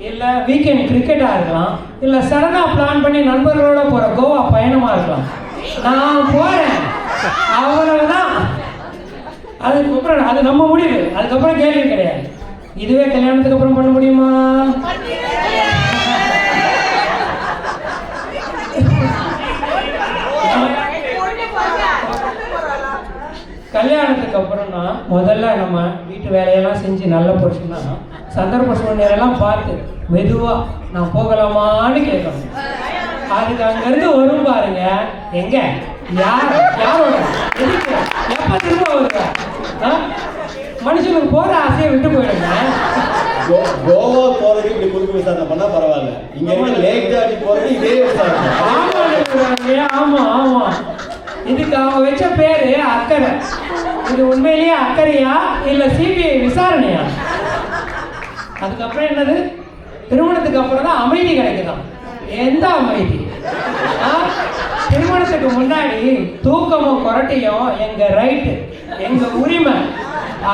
இல்லை வீக்கெண்ட் கிரிக்கெட்டாக இருக்கலாம், இல்லை சடனாக பிளான் பண்ணி நண்பர்களோட போகிற கோவா பயணமாக இருக்கலாம். நான் போகிறேன் அவ்வளவுதான். அதுக்கப்புறம் அது நம்ம முடிவு, அதுக்கப்புறம் கேள்வி கிடையாது. இதுவே கல்யாணத்துக்கு அப்புறம் பண்ண முடியுமா? கல்யாணத்துக்கு அப்புறம்னா முதல்ல நம்ம வீட்டு வேலையெல்லாம் செஞ்சு நல்ல புருஷன்னா சந்தர்ப்ப சூழ்நிலையெல்லாம் பார்த்து மெதுவாக நான் போகலாமான்னு கேட்கணும். அதுக்கு அங்கேருந்து வரும் பாருங்க, எங்க யாரோட எதுக்கு எப்போ திரும்ப வருங்க? மனுஷனுக்கு போகிற ஆசையை விட்டு போயிடுங்க. கோவா போறதுக்கு இப்படி குறுக்கு விசாரணை பண்ணா பரவாயில்ல, இங்க இருக்க லேக் ஜார்ஜ் போறது இதே விசாரணை. ஆமா ஆமா, இதுக்கு அவங்க வச்ச பேரு அக்கறை. இது உண்மையிலேயே அக்கறையா இல்ல சிபிஐ விசாரணையா? அதுக்கப்புறம் என்னது, திருமணத்துக்கு அப்புறம் தான் அமைதி கிடைக்குதான். எந்த அமைதி? திருமணத்துக்கு முன்னாடி தூக்கமும் கொரட்டையும் எங்க ரைட்டு, எங்க உரிமை.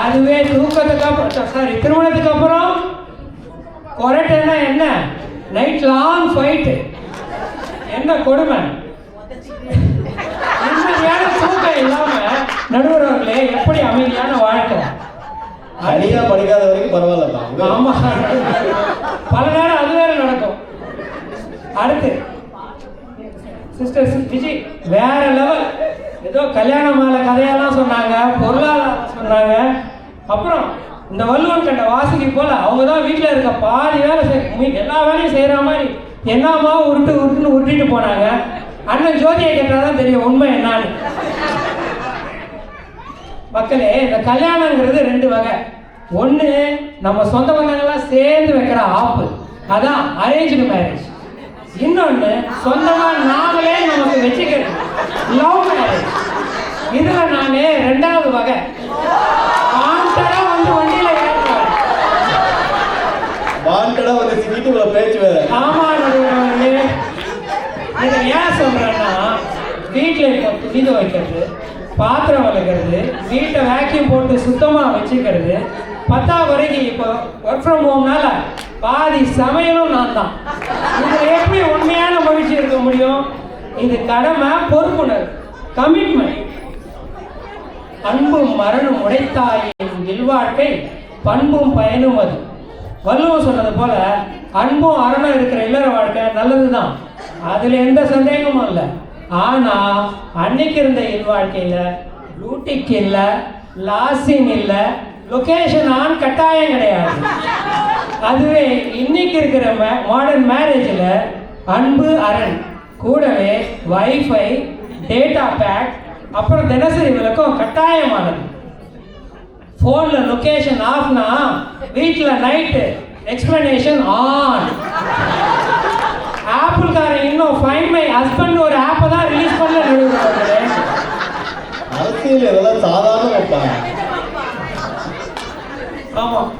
அதுவே தூக்கத்துக்கு அப்புறம் திருமணத்துக்கு அப்புறம் கொரட்டைன்னா என்ன? Night long fight. என்ன கொடுமை! தூக்கம் இல்லாம நடுவர்களே எப்படி அமைதியான வாழ்க்கை? அடியா படிக்காத வரைக்கும் பரவாயில்ல. ஆமா, பல நேரம் அது வேற நடக்கும். அடுத்து சிஸ்டர் விஜய் வேற லெவல். ஏதோ கல்யாண மாலை கதையெல்லாம் சொன்னாங்க, பொருளாதாரம் சொன்னாங்க. அப்புறம் இந்த வள்ளுவன் கண்ட வாசுகி போல அவங்க தான் வீட்டில் இருக்க பாதி வேலை எல்லா வேலையும் செய்கிற மாதிரி என்னமா உருட்டிட்டு போனாங்க. அண்ணன் ஜோதியை கேட்டால் தான் தெரியும் உண்மை என்னான்னு. மக்களே, இந்த கல்யாணங்கிறது 2 வகை. ஒன்று நம்ம சொந்த பந்தங்கள்லாம் சேர்ந்து வைக்கிற ஆப்பு, அதான் அரேஞ்ச்டு மேரேஜ். இன்னொன்று சொந்தமா நாமளே நமக்கு வச்சுக்கிறது லவ் மேரேஜ். இதுல நான் ரெண்டாவது வகை. வாண்டடா வந்து வண்டியில ஏற்றுவேன். வாண்டடா வந்து சிக்கிட்டு இவ்வளோ பேச்சு வேற. ஆமா நடுவர்களே, இதை ஏன் சொல்றேன்னா, வீட்டில் இப்போ துணி துவைக்கிறது, பாத்திரம் வளர்க்குறது, வீட்டை வேக்யூம் போட்டு சுத்தமாக வச்சுக்கிறது, 10வது வரைக்கும் இப்போ ஒர்க் ஃப்ரம் ஹோம்னால பாதி சமையலும் நான் தான். இதில் எப்படி உண்மையான மகிழ்ச்சி இருக்க முடியும்? இது கடமை, பொறுப்புணர்வு, கமிட்மெண்ட். அன்பும் மரணம் உடைத்தாயின் இல்வாழ்க்கை பண்பும் பயனும் அது. வள்ளுவம் சொன்னது போல அன்பும் அறனும் இருக்கிற இல்லற வாழ்க்கை நல்லது தான், அதில் எந்த சந்தேகமும் இல்லை. ஆனால் அன்னைக்கு இருந்த இல்வாழ்க்கையில் ப்ளூடிக் இல்லை, லாசின் இல்லை, லொகேஷன் ஆன் கட்டாயம் கிடையாது. அதுவே இன்னைக்கு இருக்கிற மாடர்ன் மேரேஜில் அன்பு அரண் கூடவே வைஃபை, டேட்டா பேக், அப்புறம் தினசரி விளக்கம் கட்டாயமானது. ஃபோனில் லொக்கேஷன் ஆஃப்னா வீட்டில் நைட்டு எக்ஸ்பிளனேஷன் ஆன். ஆப்பிள்காரன் இன்னும் ஃபைண்ட் மை ஹஸ்பண்ட் ஒரு ஆப்பை தான் ரிலீஸ் பண்ண நடுவுறாங்களே. அரசியல் இதெல்லாம் சாதாரண வைப்பாங்க. ஆமாம்,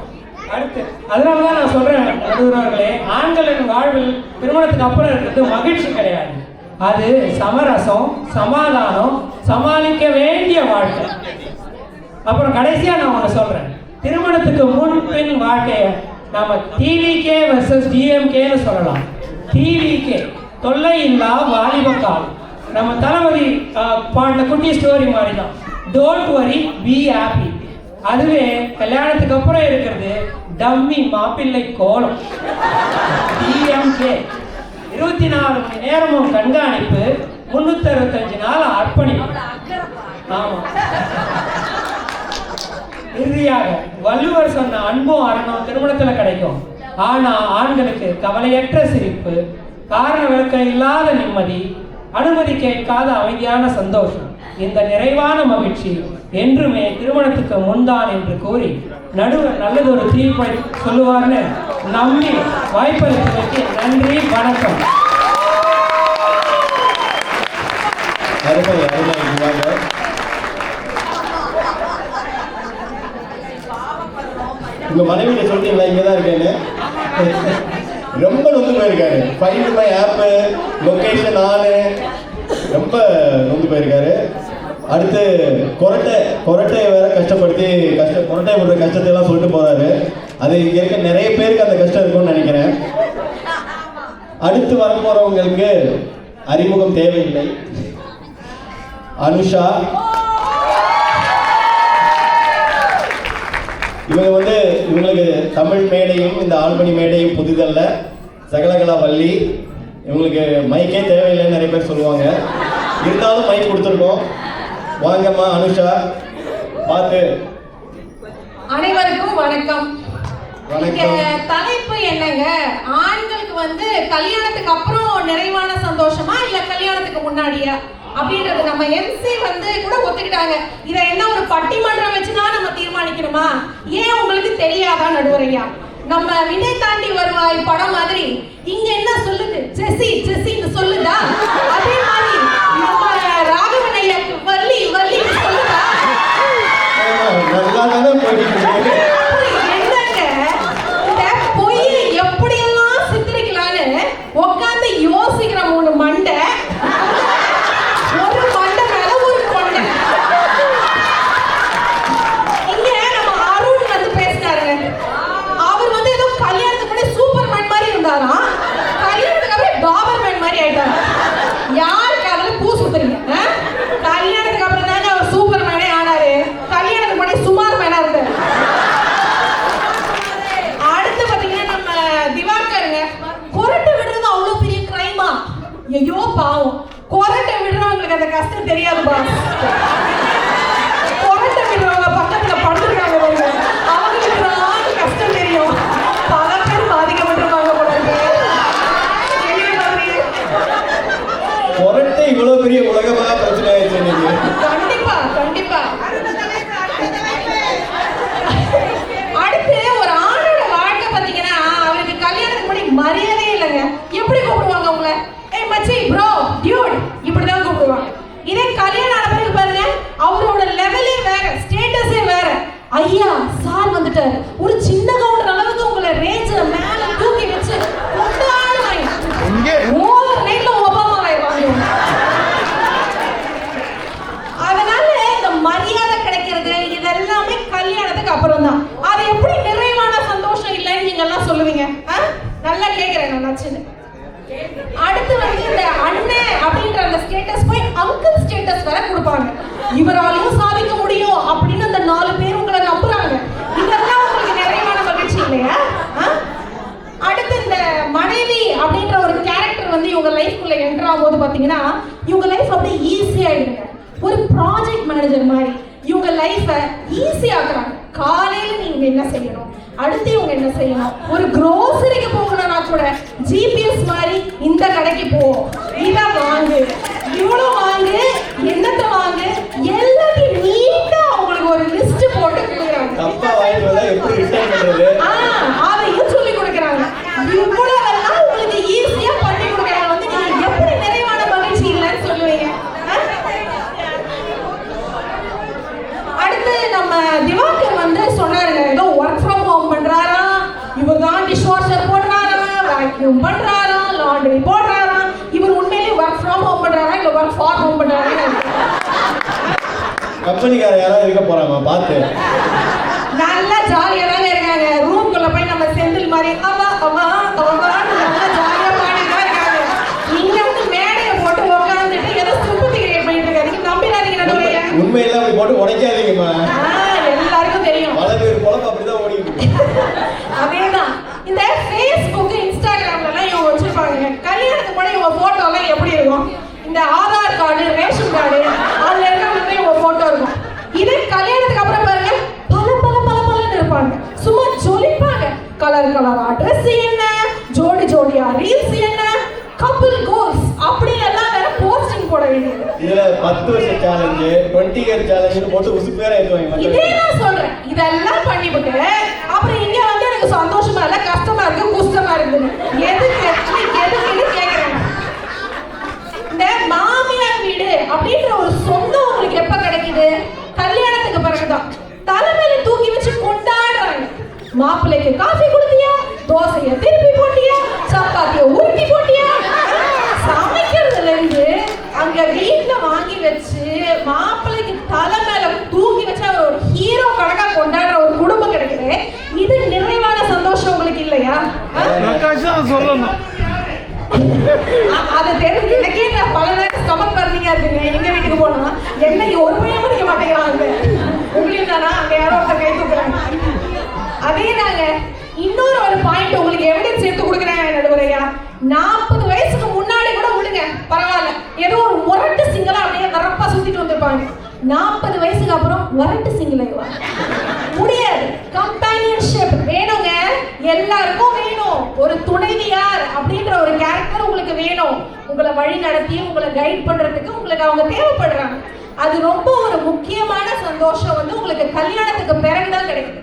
அடுத்து அதனால தான் நான் சொல்கிறேன் நடுவுறாங்களே, ஆண்களின் வாழ்வில் திருமணத்துக்கு அப்புறம் இருக்கிறது மகிழ்ச்சி கிடையாது, அது சமரசம், சமாதானம், சமாளிக்க வேண்டிய வாழ்க்கை. அப்புறம் கடைசியாக நான் ஒன்று சொல்கிறேன், திருமணத்துக்கு முன் பின் வாழ்க்கையை நம்ம டிவிகே வர்சஸ் டிஎம்கேன்னு சொல்லலாம். டிவிகே தொல்லை இல்லா வாலிப காலம். நம்ம தளபதி பாடின குட்டி ஸ்டோரி மாதிரி தான், டோன்ட் வரி பி ஹாப்பி. அதுவே கல்யாணத்துக்கு அப்புறம் இருக்கிறது டம்மி மாப்பிள்ளை கோலம். டிஎம்கே 24 மணி நேரமும் கண்காணிப்பு, 365 நாள் அர்ப்பணிப்பு. ஆமா, இறுதியாக வள்ளுவர் சொன்ன அன்பும் அறனும் திருமணத்தில் கிடைக்கும். ஆனா ஆண்களுக்கு கவலையற்ற சிரிப்பு, காரண விளக்கம் இல்லாத நிம்மதி, அனுமதி கேட்காத அமைதியான சந்தோஷம், இந்த நிறைவான மகிழ்ச்சி என்றுமே திருமணத்துக்கு முன்தான் என்று கூறி நடுவர் நல்லதொரு தீர்ப்பை சொல்லுவார்னு நம்பி வாய்ப்பளித்ததற்கு நன்றி, வணக்கம். உங்க மனைவியை சொல்றீங்களா இங்கதான் இருக்கேன்னு? ரொம்ப நொந்து போயிருக்காரு. ஃபைண்ட் மை ஆப்பு, லொகேஷன் ஆனு, ரொம்ப நொந்து போயிருக்காரு. அடுத்து கொரட்டை வேற கஷ்டப்படுத்தி கொரட்டை விடுற கஷ்டத்தை எல்லாம் சொல்லிட்டு போறாரு. அது இங்க இருக்க நிறைய பேருக்கு அந்த கஷ்டம் இருக்கும்னு நினைக்கிறேன். அடுத்து வரப்போறவங்களுக்கு அறிமுகம் தேவையில்லை. அனுஷா, இவங்களுக்கு தமிழ் மேடையும் இந்த ஆல்பனி மேடையும் புதிதல்ல, சகலகலா வள்ளி. இவங்களுக்கு மைக்கே தேவையில்லைன்னு நிறைய பேர் சொல்லுவாங்க, இருந்தாலும் மைக் கொடுத்துருக்கோம். வாங்கம்மா அனுஷா, பார்த்து. அனைவருக்கும் வணக்கம். வணக்கம். தலைப்பு என்னங்க? ஆண்களுக்கு கல்யாணத்துக்கு அப்புறம் நிறைவான சந்தோஷமா இல்ல கல்யாணத்துக்கு முன்னாடியா அப்படின்றது நம்ம எம்சி கூட ஒத்துக்கிட்டாங்க. இதை என்ன ஒரு பட்டிமன்றம் வச்சுதான் நம்ம தீர்மானிக்கணுமா? ஏன் உங்களுக்கு தெரியாதா நடுவரையா? நம்ம வினை தாண்டி வருவாய் படம் மாதிரி இங்க என்ன சொல்லுது? ஜெசி ஜெசின்னு சொல்லுதா? அதே மாதிரி நம்ம ராகவனையா வள்ளி வள்ளி சொல்லுதா? என்னங்க இந்த பொய் எப்படியெல்லாம் சித்தரிக்கலான்னு உட்காந்து யோசிக்கிற 3 மண்டை, ஒரு மண்டை மேல ஒரு கொண்டை. இங்க நம்ம அருண் பேசினாருங்க. அவர் ஏதோ கல்யாணத்துக்கு முன்னாடி சூப்பர்மேன் மாதிரி இருந்தாராம், கல்யாணத்துக்கு அப்புறம் டாபர்மேன் மாதிரி ஆயிட்டாரு. யாருக்கு அதுல பூ சுத்துறீங்க? கல்யாணத்துக்கு அப்புறம் தாங்க அவர் சூப்பர்மேனே ஆனாரு, கல்யாணத்துக்கு முன்னாடி சுமார் மேனா இருந்தாரு. அடுத்து பாத்தீங்கன்னா நம்ம திவாகருங்க, கொரட்டை விடுறது அவ்வளவு பெரிய கிரைமா? ஐயோ பாவம், கொரட்டை விடுறவங்களுக்கு அந்த கஷ்டம் தெரியாது பாஸ். கொரட்டை விடுறவங்க பக்கத்துல படுத்துருக்காங்க, அவங்களுக்கு தான் கஷ்டம் தெரியும். பல பேர் பாதிக்கப்பட்டிருப்பாங்க போல இருக்கு. கொரட்டை இவ்வளவு பெரிய உலகமாக பிரச்சனை ஆயிடுச்சு. கண்டிப்பா கண்டிப்பா. அடுத்து ஒரு ஆணோட வாழ்க்கை பாத்தீங்கன்னா அவருக்கு கல்யாணத்துக்கு முன்னாடி நீங்க எல்லாம் சொல்லுவீங்க? நல்லா கேக்குறேன் நான் நச்சுன்னு. அடுத்து வந்து இந்த அண்ணன் அப்படின்ற அந்த ஸ்டேட்டஸ் போய் அங்கிள் ஸ்டேட்டஸ் வர கொடுப்பாங்க. இவராலையும் சாதிக்க முடியும் அப்படின்னு அந்த 4 பேர் உங்களை நம்புறாங்க. இதெல்லாம் உங்களுக்கு நிறைவான மகிழ்ச்சி இல்லையா? அடுத்து இந்த மனைவி அப்படின்ற ஒரு கேரக்டர் வந்து இவங்க லைஃப்குள்ள என்டர் ஆகும்போது பாத்தீங்கன்னா இவங்க லைஃப் அப்படியே ஈஸியாயிடுங்க. ஒரு ப்ராஜெக்ட் மேனேஜர் மாதிரி இவங்க லைஃபை ஈஸியாக்குறாங்க. காலையில நீங்க என்ன செய்யணும், அடுத்து இவங்க என்ன செய்யணும், ஒரு க்ரோசரிக்கு போகணும்னா கூட ஜிபிஎஸ் மாதிரி இந்த கடைக்கு போ, இதை வாங்கு, இவ்வளோ வாங்கு, என்னத்தை வாங்கு, எல்லாத்தையும் நீட்டா அவங்களுக்கு ஒரு லிஸ்ட் போட்டு கொடுக்குறாங்க. அதையும் சொல்லி கொடுக்குறாங்க. இவ்வளவெல்லாம் உங்களுக்கு ஈஸியா பண்ணி கொடுக்குறாங்க. வந்து நீங்க எப்படி நிறைவான மகிழ்ச்சி இல்லைன்னு சொல்லுவீங்க? அடுத்து நம்ம திவாகர் வந்து சொன்னாருங்க, ஏதோ ஒர்க் ஃப்ரம் ஹோம் பண்றாரா, இவர் தான் டிஷ் வாஷர் போடுறாரா, வேக்யூம் பண்றாரா, லாண்ட்ரி போடுறாரா. இவர் உண்மையிலேயே ஒர்க் ஃப்ரம் ஹோம் பண்றாரா இல்ல ஒர்க் ஃபார் ஹோம் பண்றாரா? கம்பெனிக்கார யாராவது இருக்க போறாங்க பார்த்து. நல்லா ஜாலியா தாங்க இருக்காங்க. ரூம்குள்ள போய் நம்ம செந்தில் மாதிரி அவா அவா அவா நல்லா ஜாலியா பாடிட்டு இருக்காங்க. இங்க வந்து மேடையை போட்டு உட்காந்துட்டு ஏதோ சிம்பத்தி கிரியேட் பண்ணிட்டு இருக்காங்க. நம்பிடாதீங்க நடுவுல. உண்மையெல்லாம் அப்படி போட்டு உடைக்காதீங்கம்மா. எல்லாருக்கும் தெரியும். பல பேர் பொழப்பு அப்படிதான் ஓடிட்டு. அதேதான் இந்த Facebook இன்ஸ்டாகிராம்ல எல்லாம் இவங்க வச்சிருப்பாங்க. கல்யாணத்துக்கு முன்னாடி இவங்க போட்டோ எல்லாம் எப்படி இருக்கும்? இந்த ஆதார் கார்டு, ரேஷன் கார்டு அதுல இருக்கிற இவங்க போட்டோ இருக்கும். இதே கல்யாணத்துக்கு அப்புறம் பாருங்க பல பல பல பலன்னு இருப்பாங்க. சும்மா ஜொலிப்பாங்க. கலர் கலரா ட்ரெஸ் என்ன, ஜோடி ஜோடியா ரீல்ஸ் என்ன, கப்பிள் கோல்ஸ் அப்படி எல்லாம் வேற போஸ்டிங் போட வேண்டியது. இதுல 10 வருஷ சேலஞ்ச், 20 இயர் சேலஞ்ச் போட்டு உசுப்பு வேற ஏத்துவாங்க. இதே நான் சொல்றேன். இதெல்லாம் பண்ணிவிட்டு அப்புறம் இங்க வந்து எனக்கு சந்தோஷமா இல்ல, கஷ்டமா இருக்கு, குஷ்டமா இருக்குது. எதுக்குன்னு கேக்குறேன். இந்த மாமியார் வீடு அப்படின்ற ஒரு சொந்தம் உங்களுக்கு எப்ப கிடைக்குது? கல்யாணத்துக்கு பிறகுதான். தலைமையில தூக்கி வச்சு கொண்டாடுறாங்க. மாப்பிள்ளைக்கு காஃபி கொடுத்தியா, தோசையை திருப்பி போட்டியா, சப்பாத்தியை உருட்டி போட்டியா, சமைக்கிறதுல இருந்து அங்க வீட்டுல வாங்கி வச்சு மாப்பிள்ளைக்கு தலைமையில தூக்கி வச்சு அவர் ஒரு ஹீரோ கணக்கா கொண்டாடுற ஒரு குடும்பம் கிடைக்குது. இது நிறைவான சந்தோஷம் உங்களுக்கு இல்லையா? சொல்லணும். அதை தெரிஞ்சு எனக்கே நான் பல நேரம் ஸ்டமக் பர்னிங்கா இருக்குங்க. எங்க வீட்டுக்கு போனா என்ன ஒரு பையன் முடிக்க மாட்டேங்கிறாங்க. உங்களுக்கு தானா அங்க யாரோ ஒருத்தர் கை தூக்குறாங்க. அதே தாங்க இன்னொரு ஒரு பாயிண்ட் உங்களுக்கு எவிடன்ஸ் எடுத்து கொடுக்குறேன் நடுவரையா. 40 வயசுக்கு முன்னாடி கூட விடுங்க பரவாயில்ல, ஏதோ ஒரு முரட்டு சிங்களா அப்படியே வரப்பா சுத்திட்டு வந்திருப்பாங்க. 40 வயசுக்கு அப்புறம் முரட்டு சிங்கிள் ஆயிடுவாங்க. முடியாது. கம்பேனியன்ஷிப் வேணுங்க, எல்லாருக்கும் வேணும். ஒரு துணைவியார் அப்படின்ற ஒரு கேரக்டர் உங்களுக்கு வேணும். உங்களை வழி நடத்தி உங்களை கைட் பண்றதுக்கு உங்களுக்கு அவங்க தேவைப்படுறாங்க. அது ரொம்ப ஒரு முக்கியமான சந்தோஷம் வந்து உங்களுக்கு கல்யாணத்துக்கு பிறகுதான் கிடைக்குது.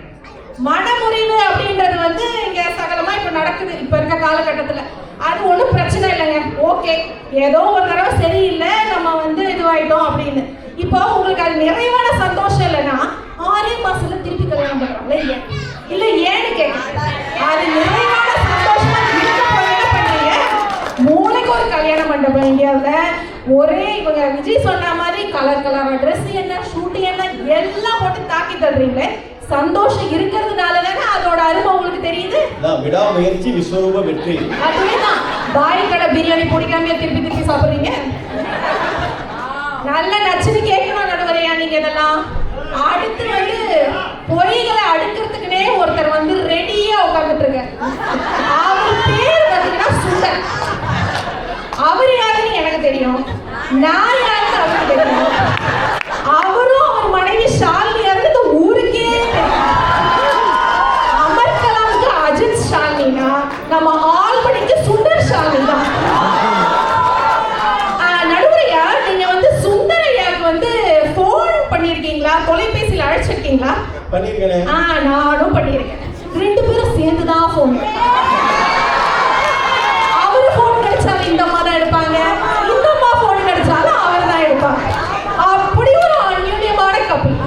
மனமுறிவு அப்படின்றது வந்து இங்க சகலமா இப்ப நடக்குது இப்ப இருக்க காலகட்டத்துல. அது ஒண்ணும் பிரச்சனை இல்லைங்க. ஓகே, ஏதோ ஒரு தடவை சரியில்லை, நம்ம வந்து இதுவாயிட்டோம் அப்படின்னு. இப்போ உங்களுக்கு அது நிறைவான சந்தோஷம் இல்லைன்னா 6 மாசத்துல திருப்பி கல்யாணம் பண்றாங்களே இல்ல ஏன்னு கேட்க. அது நிறைவான சந்தோஷமா என்ன பண்றீங்க? மூளைக்கு ஒரு கல்யாண மண்டபம் இந்தியாவுல ஒரே இவங்க விஜய் சொன்ன மாதிரி கலர் கலரா ட்ரெஸ் என்ன, ஷூட்டிங் என்ன எல்லாம் போட்டு தாக்கி தள்ளுறீங்களே. சந்தோஷம் இருக்கிறதுனால தானே அதோட அருமை உங்களுக்கு தெரியுது. விடாமுயற்சி விஸ்வரூப வெற்றி. அதுவேதான். பாய் கடை பிரியாணி பிடிக்காம திருப்பி திருப்பி சாப்பிடுறீங்க. நல்ல நச்சுன்னு கேட்கணும் நடுவரையா நீங்க இதெல்லாம். அடுத்து வந்து பொய்களை அடுக்கிறதுக்குனே ஒருத்தர் வந்து ரெடியா உட்கார்ந்துட்டு இருக்க. அவர் பேர் பார்த்தீங்கன்னா சுந்தர். அவர் யாருன்னு எனக்கு தெரியும், நான் யாருன்னு அவருக்கு தெரியும். அவரும் அவர் மனைவி ஷாலினி யாருன்னு ஊருக்கே தெரியும். அமர்கலாமுக்கு அஜித் ஷாலினா, நம்ம ஆல்பனிக்கு சுந்தர் ஷாலினி தான். நடுவரையா நீங்க வந்து சுந்தரையாக்கு வந்து போன் பண்ணிருக்கீங்களா, தொலைபேசியில் அழைச்சிருக்கீங்களா? பண்ணிருக்கேன். நானும் பண்ணிருக்கேன். 2 பேரும் சேர்ந்துதான் போன். அவரு போன் கிடைச்சாலும் இந்த அம்மா தான் எடுப்பாங்க, இந்த அம்மா போன் கிடைச்சாலும் அவர் தான் எடுப்பாங்க. அப்படி ஒரு அந்யுன்யமான கப்பல்.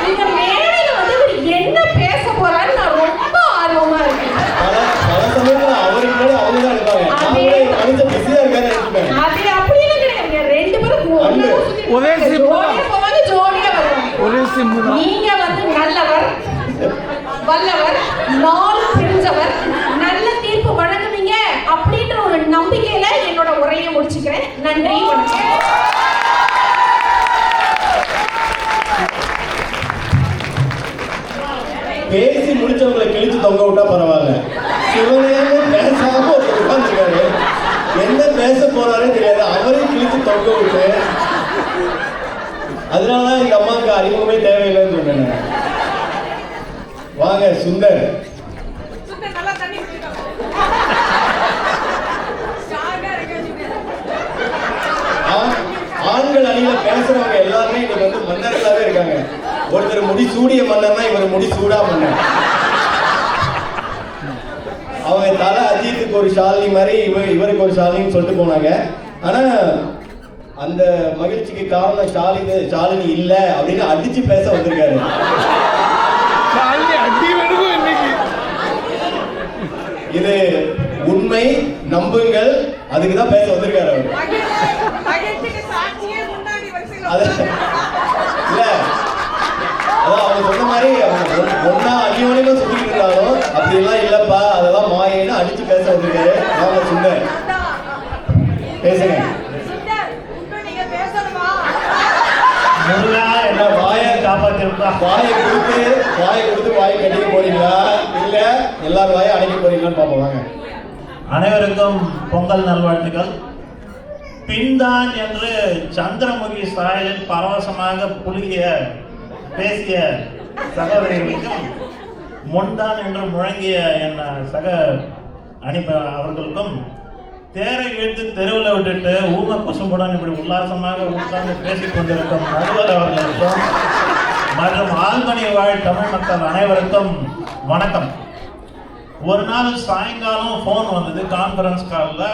நீங்க மேடையில வந்து இவர் என்ன பேச போறாரு நான் ரொம்ப ஆர்வமா இருக்கேன். அது அப்படியே கிடையாது. 2 பேரும் ஒரே சிம் போவாங்க, ஜோடியா வருவாங்க. ஒரே சிம். நீங்க வந்து நல்லவர், வல்லவர், 4 தெரிஞ்சவர், நன்றி, வணக்கம். பேசி முடிச்சவங்களை கிழிச்சு தொங்க விட்டா பரவாயில்ல. சிவனேன்னு பேசாம ஒருத்தர் உட்கார்ந்துருக்காரு. என்ன பேச போறாரே தெரியாது, அவரையும் கிழிச்சு தொங்க விட்டு. அதனாலதான் எங்க அம்மாவுக்கு அறிமுகமே தேவையில்லைன்னு சொன்னேன். வாங்க சுந்தர். ஆண்கள் அணியில பேசுறவங்க எல்லாருமே இன்னைக்கு வந்து மன்னர்களாவே இருக்காங்க. ஒருத்தர் முடி சூடிய மன்னர்னா இவர் முடி சூடா மன்னர். அவங்க தலை அஜித்துக்கு ஒரு ஷாலினி மாதிரி இவருக்கு ஒரு ஷாலினின்னு சொல்லிட்டு போனாங்க. ஆனா அந்த மகிழ்ச்சிக்கு காரணம் ஷாலினி இல்ல அப்படின்னு அடிச்சு பேச வந்திருக்காரு. இது உண்மை, நம்புங்கள், அதுக்குதான் பேச வந்திருக்காரு அவர். இல்ல அதான் அவங்க சொன்ன மாதிரி ஒன்னா அடியோனையும் சுத்திட்டு இருந்தாலும் அப்படிலாம் இல்லப்பா, அதெல்லாம் மாயேன்னு அடிச்சு பேச வந்திருக்காரு. வாங்க சுந்தர் பேசுங்க. என்ன வாயை காப்பாத்திருப்பா? வாயை கொடுத்து வாயை கட்டிக்க போறீங்களா இல்ல எல்லாரும் வாயை அடைக்க போறீங்களான்னு பாப்போம். வாங்க. அனைவருக்கும் பொங்கல் நல்வாழ்த்துக்கள். பின்தான் என்று சந்திரமுகி சாயலில் பரவசமாக பேசிய சகோதரிகளுக்கும், முன்தான் என்று முழங்கிய என் சக அவர்களுக்கும், தேரை இழுத்து தெருவில் விட்டுட்டு ஊம குசும்புடன் இப்படி உல்லாசமாக உட்கார்ந்து பேசிக் கொண்டிருக்கும் நடுவர் அவர்களுக்கும் மற்றும் ஆல்பனி வாழ் தமிழ் மக்கள் அனைவருக்கும் வணக்கம். ஒரு நாள் சாயங்காலம் ஃபோன் வந்தது, கான்ஃபரன்ஸ் காலில்.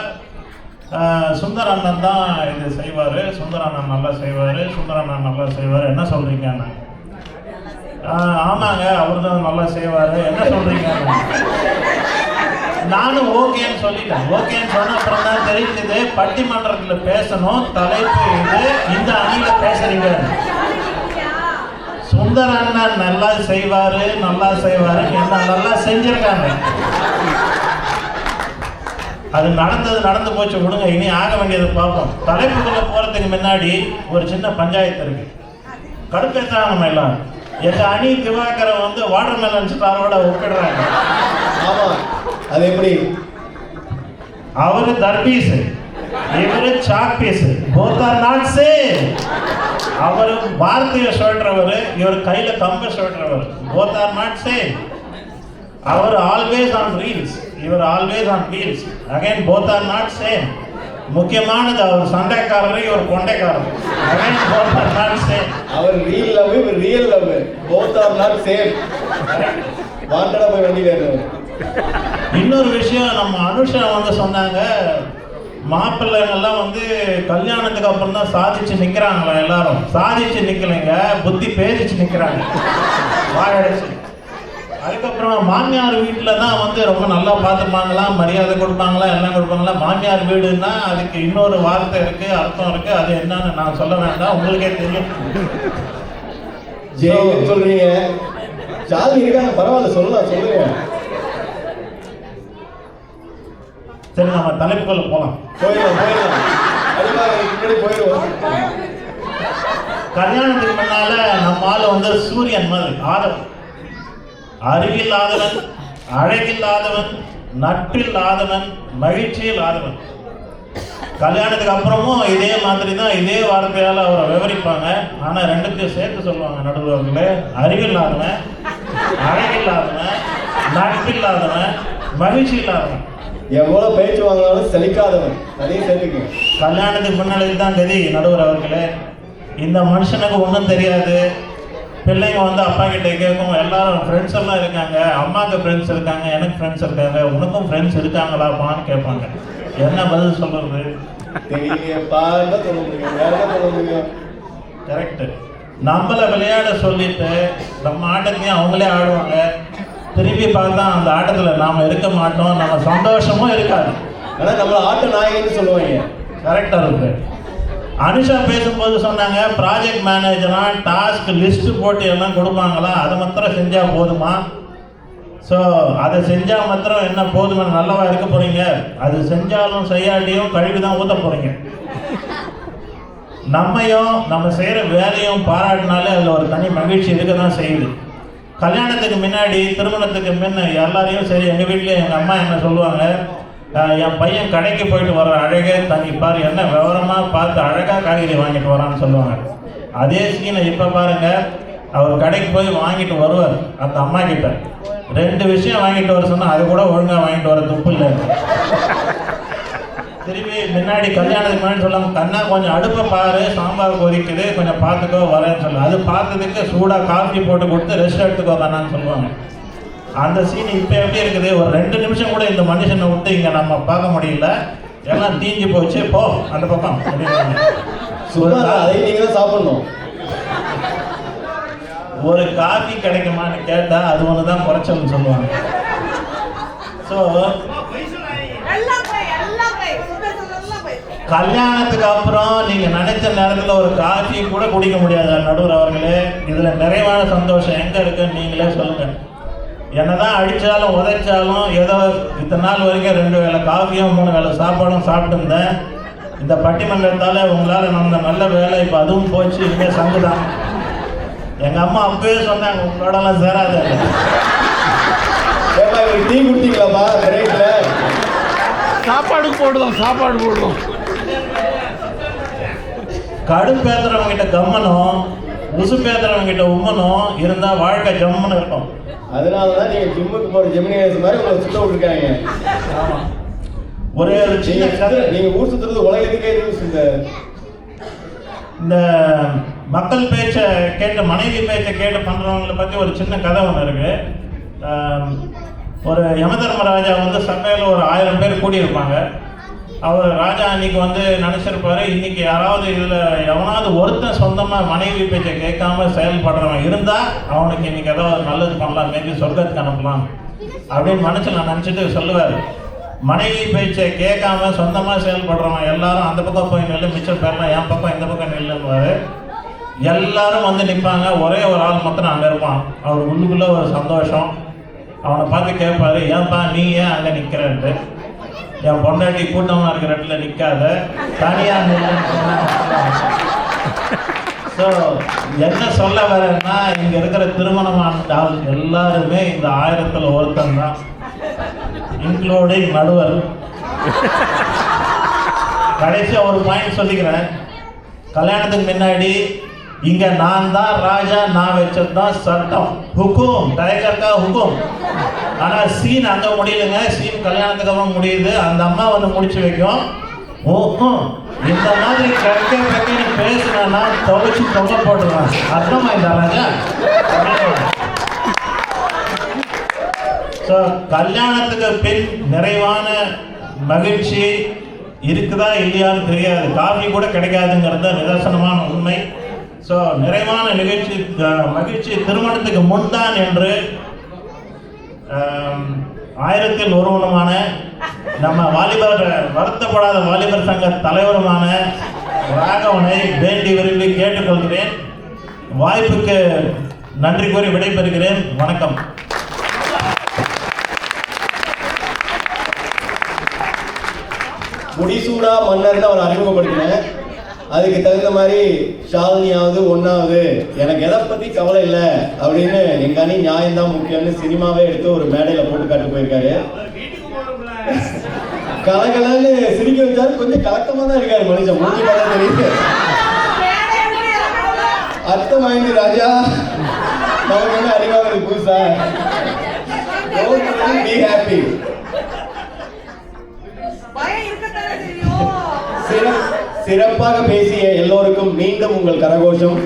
சுந்தர் அண்ணன் தான் இது செய்வார், சுந்தர் அண்ணன் நல்லா செய்வார், சுந்தர் அண்ணன் நல்லா செய்வார், என்ன சொல்கிறீங்க அண்ணன்? ஆமாங்க, அவர் தான் நல்லா செய்வார், என்ன சொல்கிறீங்க? நானும் ஓகேன்னு சொல்லிட்டேன். ஓகேன்னு சொன்ன அப்புறம் தான் தெரிஞ்சது பட்டிமன்றத்தில் பேசணும், தலைப்பு இது, இந்த அணியில் பேசுறீங்க. சுந்தர் அண்ணன் நல்லா செய்வாரு என்ன நல்லா செஞ்சிருக்காங்க. அது நடந்து போச்சு, விடுங்க, இனி ஆக வேண்டியது பார்ப்போம். தலைப்புக்குள்ள போறதுக்கு முன்னாடி ஒரு சின்ன பஞ்சாயத்து இருக்கு, கடுப்பேற்றாங்க. நம்ம எல்லாம் எங்க அணி திவாகரை வந்து வாட்டர் மெலன் ஸ்டாரோட ஒப்பிடுறாங்க. ஆமா, அது எப்படி? அவரு தர்பீஸ், இவரு chalk piece, both are not same. அவர் வார்த்தையை சொல்றவர், இவர் கையில கம்ப சொல்றவர், both are not same. அவர் ஆல்வேஸ் ஆன் ரீல்ஸ், இவர் always on wheels. Again both are not same. முக்கியமானது, அவர் சண்டைக்காரர், இவர் கொண்டைக்காரர். Again both are not same. அவர் ரீல் லவ், இவர் real love, both are not same. வாண்டடா போய் வண்டியில ஏறுறாரு. இன்னொரு விஷயம், நம்ம அனுஷா வந்து சொன்னாங்க, மாப்பிள்ளைங்கெல்லாம் வந்து கல்யாணத்துக்கு அப்புறம் தான் சாதிச்சு நிற்கிறாங்களா. எல்லாரும் சாதிச்சு நிற்கலைங்க, புத்தி பேதிச்சு நிற்கிறாங்க, வாழடிச்சு. அதுக்கப்புறம் மாமியார் வீட்டில் தான் வந்து ரொம்ப நல்லா பார்த்துப்பாங்களா, மரியாதை கொடுப்பாங்களா, எல்லாம் கொடுப்பாங்களா. மாமியார் வீடுன்னா அதுக்கு இன்னொரு வார்த்தை இருக்கு, அர்த்தம் இருக்கு. அது என்னன்னு நான் சொல்ல வேண்டாம், உங்களுக்கே தெரியும். சொல்றீங்க, ஜாலி இருக்காங்க, பரவாயில்ல, சொல்லுங்க. சரி, நம்ம தலைப்புக்குள்ள போலாம். கல்யாணத்துக்கு முன்னால நம்ம ஆளு வந்து சூரியன் மாதிரி ஆதவன், அறிவில்லாதவன், அழகில்லாதவன், நட்பில்லாதவன், மகிழ்ச்சியில்லாதவன். கல்யாணத்துக்கு அப்புறமும் இதே மாதிரி தான், இதே வார்த்தையால் அவரை விவரிப்பாங்க. ஆனால் ரெண்டுத்தையும் சேர்த்து சொல்லுவாங்க நடுவர்களே, அறிவில்லாதவன், அழகில்லாதவன், நட்பில்லாதவன், மகிழ்ச்சி இல்லாதவன். எவ்வளவு பேச்சு வாங்கினாலும் செழிக்காதவன், அதையும் சேர்த்துக்க. கல்யாணத்துக்கு முன்னாடி தான் கதி நடுவர் அவர்களே. இந்த மனுஷனுக்கு ஒன்றும் தெரியாது. பிள்ளைங்க வந்து அப்பா கிட்ட கேட்கும், எல்லாரும் ஃப்ரெண்ட்ஸ் எல்லாம் இருக்காங்க, அம்மாவுக்கு ஃப்ரெண்ட்ஸ் இருக்காங்க, எனக்கு ஃப்ரெண்ட்ஸ் இருக்காங்க, உனக்கும் ஃப்ரெண்ட்ஸ் இருக்காங்களாப்பான்னு கேட்பாங்க. என்ன பதில் சொல்றது? தெரியலையப்பா, என்ன சொல்ல முடியும், வேற என்ன சொல்ல முடியும்? கரெக்டு. நம்மளை விளையாட சொல்லிட்டு நம்ம ஆட்டத்தையும் அவங்களே ஆடுவாங்க. திரும்பி பார்த்தா அந்த ஆட்டத்தில் நாம் இருக்க மாட்டோம், நம்ம சந்தோஷமும் இருக்காது. ஆனால் நம்மளை ஆட்ட நாயகன்னு சொல்லுவாங்க. கரெக்டாக இருக்கு. அனுஷா பேசும்போது சொன்னாங்க, ப்ராஜெக்ட் மேனேஜரா டாஸ்க் லிஸ்ட் போட்டு எல்லாம் கொடுப்பாங்களா, அதை மாத்திரம் செஞ்சால் போதுமா? ஸோ அதை செஞ்சால் மாத்திரம் என்ன போதுமா, நல்லவா இருக்க போகிறீங்க? அது செஞ்சாலும் செய்யாட்டியும் கழுவி தான் ஊற்ற போகிறீங்க. நம்மையும் நம்ம செய்கிற வேலையும் பாராட்டினாலே அதில் ஒரு தனி மகிழ்ச்சி இருக்க தான் செய்யுது. கல்யாணத்துக்கு முன்னாடி, திருமணத்துக்கு முன்ன எல்லாரையும் சரி, எங்கள் வீட்டில் எங்கள் அம்மா என்ன சொல்லுவாங்க, என் பையன் கடைக்கு போயிட்டு வர அழகே தனி பாரு, என்ன விவரமாக பார்த்து அழகாக காய்கறி வாங்கிட்டு வரான்னு சொல்லுவாங்க. அதே சீனை இப்போ பாருங்கள், அவர் கடைக்கு போய் வாங்கிட்டு வருவார் அந்த அம்மா கிட்ட. 2 விஷயம் வாங்கிட்டு வர சொன்னால் அது கூட ஒழுங்காக வாங்கிட்டு வர துப்பு இல்லை. திரும்பி முன்னாடி கல்யாணத்துக்கு முன்னாடி சொல்லாமல், கண்ணா கொஞ்சம் அடுப்பை பாரு, சாம்பார் கொதிக்குது, கொஞ்சம் பார்த்துக்கோ வரேன்னு சொல்லு. அது பார்த்ததுக்கு சூடாக காஃபி போட்டு கொடுத்து ரெஸ்ட் எடுத்துக்கோ கண்ணான்னு சொல்லுவாங்க. அந்த சீன் இப்போ எப்படி இருக்குது, ஒரு 2 நிமிஷம் கூட இந்த மனுஷனை விட்டு இங்கே நம்ம பார்க்க முடியல, எல்லாம் தீஞ்சு போச்சு, போ அந்த பக்கம் சும்மா அதையும் நீங்கள் தான் சாப்பிடணும். ஒரு காஃபி கிடைக்குமான்னு கேட்டால் அது ஒன்று தான் குறைச்சல்னு சொல்லுவாங்க. ஸோ கல்யாணத்துக்கு அப்புறம் நீங்கள் நினைச்ச நேரத்தில் ஒரு காஃபி கூட குடிக்க முடியாது நடுவர் அவர்களே. இதில் நிறைவான சந்தோஷம் எங்கே இருக்குன்னு நீங்களே சொல்லுங்கள். என்னதான் அடித்தாலும் உதைச்சாலும் ஏதோ இத்தனை நாள் வரைக்கும் 2 வேளை காஃபியும் 3 வேளை சாப்பாடும் சாப்பிட்டுருந்தேன். இந்த பட்டிமன்றத்தால் உங்களால் நம்ம நல்ல வேலை இப்போ அதுவும் போச்சு, இனிமேல் சங்கு தான். எங்கள் அம்மா அப்பவே சொன்னாங்க, உங்களோடலாம் சேராத. டீ குடிச்சிங்களாப்பா பிரேக்ல? சாப்பாடு போடுவோம். கடுப்பேத்துறவங்கிட்ட கம்மனும் உசுப்பேத்துறவங்கிட்ட உம்மனும் இருந்தால் வாழ்க்கை ஜம்முன்னு இருக்கும். அதனால தான் நீங்கள் ஜிம்முக்கு போகிற ஜெமினிஸ் மாதிரி உங்களை சுத்த விட்டுருக்காங்க. ஆமாம், ஒரே ஒரு சின்ன கதை. நீங்கள் ஊர் சுற்றுறது உலகத்துக்கே நியூஸ். இந்த மக்கள் பேச்சை கேட்டு, மனைவி பேச்சை கேட்டு பண்ணுறவங்களை பற்றி ஒரு சின்ன கதை ஒன்று இருக்குது. ஒரு யமதர்மராஜா வந்து சபையில் ஒரு 1000 பேர் கூடியிருப்பாங்க. அவர் ராஜா அன்னைக்கு வந்து நினச்சிருப்பாரு, இன்னைக்கு யாராவது இதில் எவனாவது ஒருத்தன் சொந்தமாக மனைவி பேச்சை கேட்காம செயல்படுறவன் இருந்தால் அவனுக்கு இன்னைக்கு ஏதாவது நல்லது பண்ணலாம், மேபி சொர்க்கத்துக்கு அனுப்பலாம் அப்படின்னு நான் நினச்சிட்டு சொல்லுவார். மனைவி பேச்சை கேட்காம சொந்தமாக செயல்படுறவன் எல்லாரும் அந்த பக்கம் போய் நெல்லு, மிச்சம் பேர்லாம் என் பக்கம் இந்த பக்கம் நெல்லுன்னுவார். எல்லாரும் வந்து நிற்பாங்க, ஒரே ஒரு ஆள் மட்டும் அங்கே இருப்பான். அவர் உள்ளுக்குள்ளே ஒரு சந்தோஷம். அவனை பார்த்து கேட்பாரு, ஏன்பா நீ ஏன் அங்கே நிற்கிறன்ட்டு. என் பொண்டாட்டி கூட்டமாக இருக்கிற இடத்துல நிற்காத, தனியாக நில்லுன்னு. ஸோ என்ன சொல்ல வரேன்னா, இங்கே இருக்கிற திருமணமான ஆள் எல்லாருமே இந்த 1000ல் ஒருத்தன் தான், இன்க்ளூடிங் நடுவர். கடைசியாக ஒரு பாயிண்ட் சொல்லிக்கிறேன். கல்யாணத்துக்கு முன்னாடி இங்கே நான் தான் ராஜா, நான் வச்சது தான் சட்டம், ஹுக்கும், டைகர் கா ஹுக்கும். ஆனால் சீன் அங்கே முடியலைங்க, சீன் கல்யாணத்துக்கு அப்புறம் முடியுது. அந்த அம்மா வந்து முடிச்சு வைக்கும். ஓஹும், இந்த மாதிரி கற்கன்னு பேசுனா துவைச்சு தொகை போட்டுருவான். அர்த்தமா இந்த ராஜா? ஸோ கல்யாணத்துக்கு பின் நிறைவான மகிழ்ச்சி இருக்குதா இல்லையான்னு தெரியாது, காஃபி கூட கிடைக்காதுங்கிறது நிதர்சனமான உண்மை. ஸோ நிறைவான மகிழ்ச்சி திருமணத்துக்கு முன்தான் என்று 1000ல் ஒருவனுமான நம்ம வாலிபர், வருத்தப்படாத வாலிபர் சங்க தலைவருமான ராகவனை வேண்டி விரும்பி கேட்டுக்கொள்கிறேன். வாய்ப்புக்கு நன்றி கூறி விடைபெறுகிறேன். வணக்கம். முடிசூடா மன்னர் அவர் அறிமுகப்படுத்தினேன். அதுக்கு தகுந்த மாதிரி ஷாலினியாவது ஒன்றாவது எனக்கு எதை பற்றி கவலை இல்லை அப்படின்னு எங்கள் அணி நியாயம்தான் முக்கியம்னு சினிமாவே எடுத்து ஒரு மேடையில் போட்டு காட்டு போயிருக்காரு. கலகலன்னு சிரிக்க வச்சாரு. கொஞ்சம் கலக்கமாக தான் இருக்காரு மனுஷன், முடிஞ்சு பார்த்தா தெரியுது. அர்த்தம் வாங்கி ராஜா, நமக்கு என்ன அறிவாக புதுசா? Be happy. சிறப்பாக பேசிய எல்லோருக்கும் மீண்டும் உங்கள் கரகோஷம்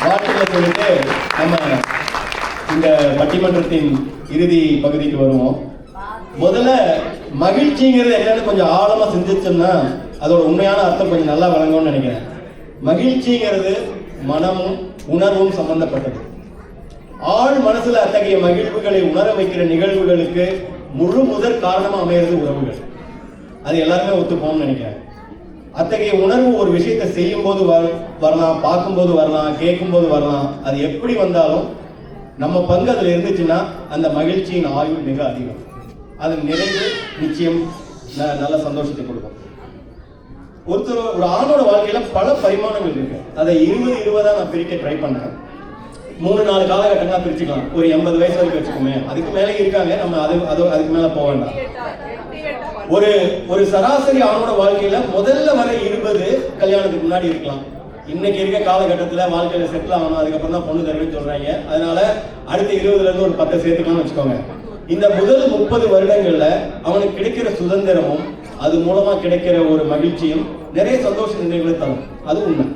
வாழ்த்துக்களை சொல்லிட்டு நம்ம இந்த பட்டிமன்றத்தின் இறுதி பகுதிக்கு வருவோம். முதல்ல மகிழ்ச்சிங்கிறது என்னன்னு கொஞ்சம் ஆழமா சிந்திச்சோம்னா அதோட உண்மையான அர்த்தம் கொஞ்சம் நல்லா வழங்கும்னு நினைக்கிறேன். மகிழ்ச்சிங்கிறது மனமும் உணர்வும் சம்பந்தப்பட்டது. ஆழ் மனசுல அத்தகைய மகிழ்வுகளை உணர வைக்கிற நிகழ்வுகளுக்கு முதற் காரணமா அமைகிறது உறவுகள். அது எல்லாருமே ஒத்துப்போம்னு நினைக்கிறேன். அத்தகைய உணர்வு ஒரு விஷயத்தை செய்யும் போது வரலாம், பார்க்கும்போது வரலாம், கேட்கும்போது வரலாம். அது எப்படி வந்தாலும் நம்ம பங்கு அதில் இருந்துச்சுன்னா அந்த மகிழ்ச்சியின் ஆயுள் மிக அதிகம். அதன் நிறைவு நிச்சயம் நல்ல சந்தோஷத்தை கொடுக்கும். ஒரு ஆணோட வாழ்க்கையில பல பரிமாணங்கள் இருக்கு. அதை 20-20 நான் பிரிக்க ட்ரை பண்ணேன். 3-4 காலகட்டங்களா பிரிச்சுக்கலாம். ஒரு 80 வயசு வரைக்கும் வச்சுக்கோமே, அதுக்கு மேலே இருக்காங்க, நம்ம அதுக்கு மேல போக வேண்டாம். ஒரு சராசரி ஆணோட வாழ்க்கையில முதல்ல வர 20 கல்யாணத்துக்கு முன்னாடி இருக்கலாம். இன்னைக்கு இருக்க காலகட்டத்துல வாழ்க்கையில செட்டில் ஆகணும், அதுக்கப்புறம் தான் பொண்ணு தருவேன்னு சொல்றாங்க. அதனால அடுத்த 20ல இருந்து ஒரு 10 சேர்த்துக்கலாம்னு வச்சுக்கோங்க. இந்த முதல் 30 வருடங்கள்ல அவனுக்கு கிடைக்கிற சுதந்திரமும் அது மூலமா கிடைக்கிற ஒரு மகிழ்ச்சியும் நிறைய சந்தோஷ நினைவுகளை தரும். அது உண்மை,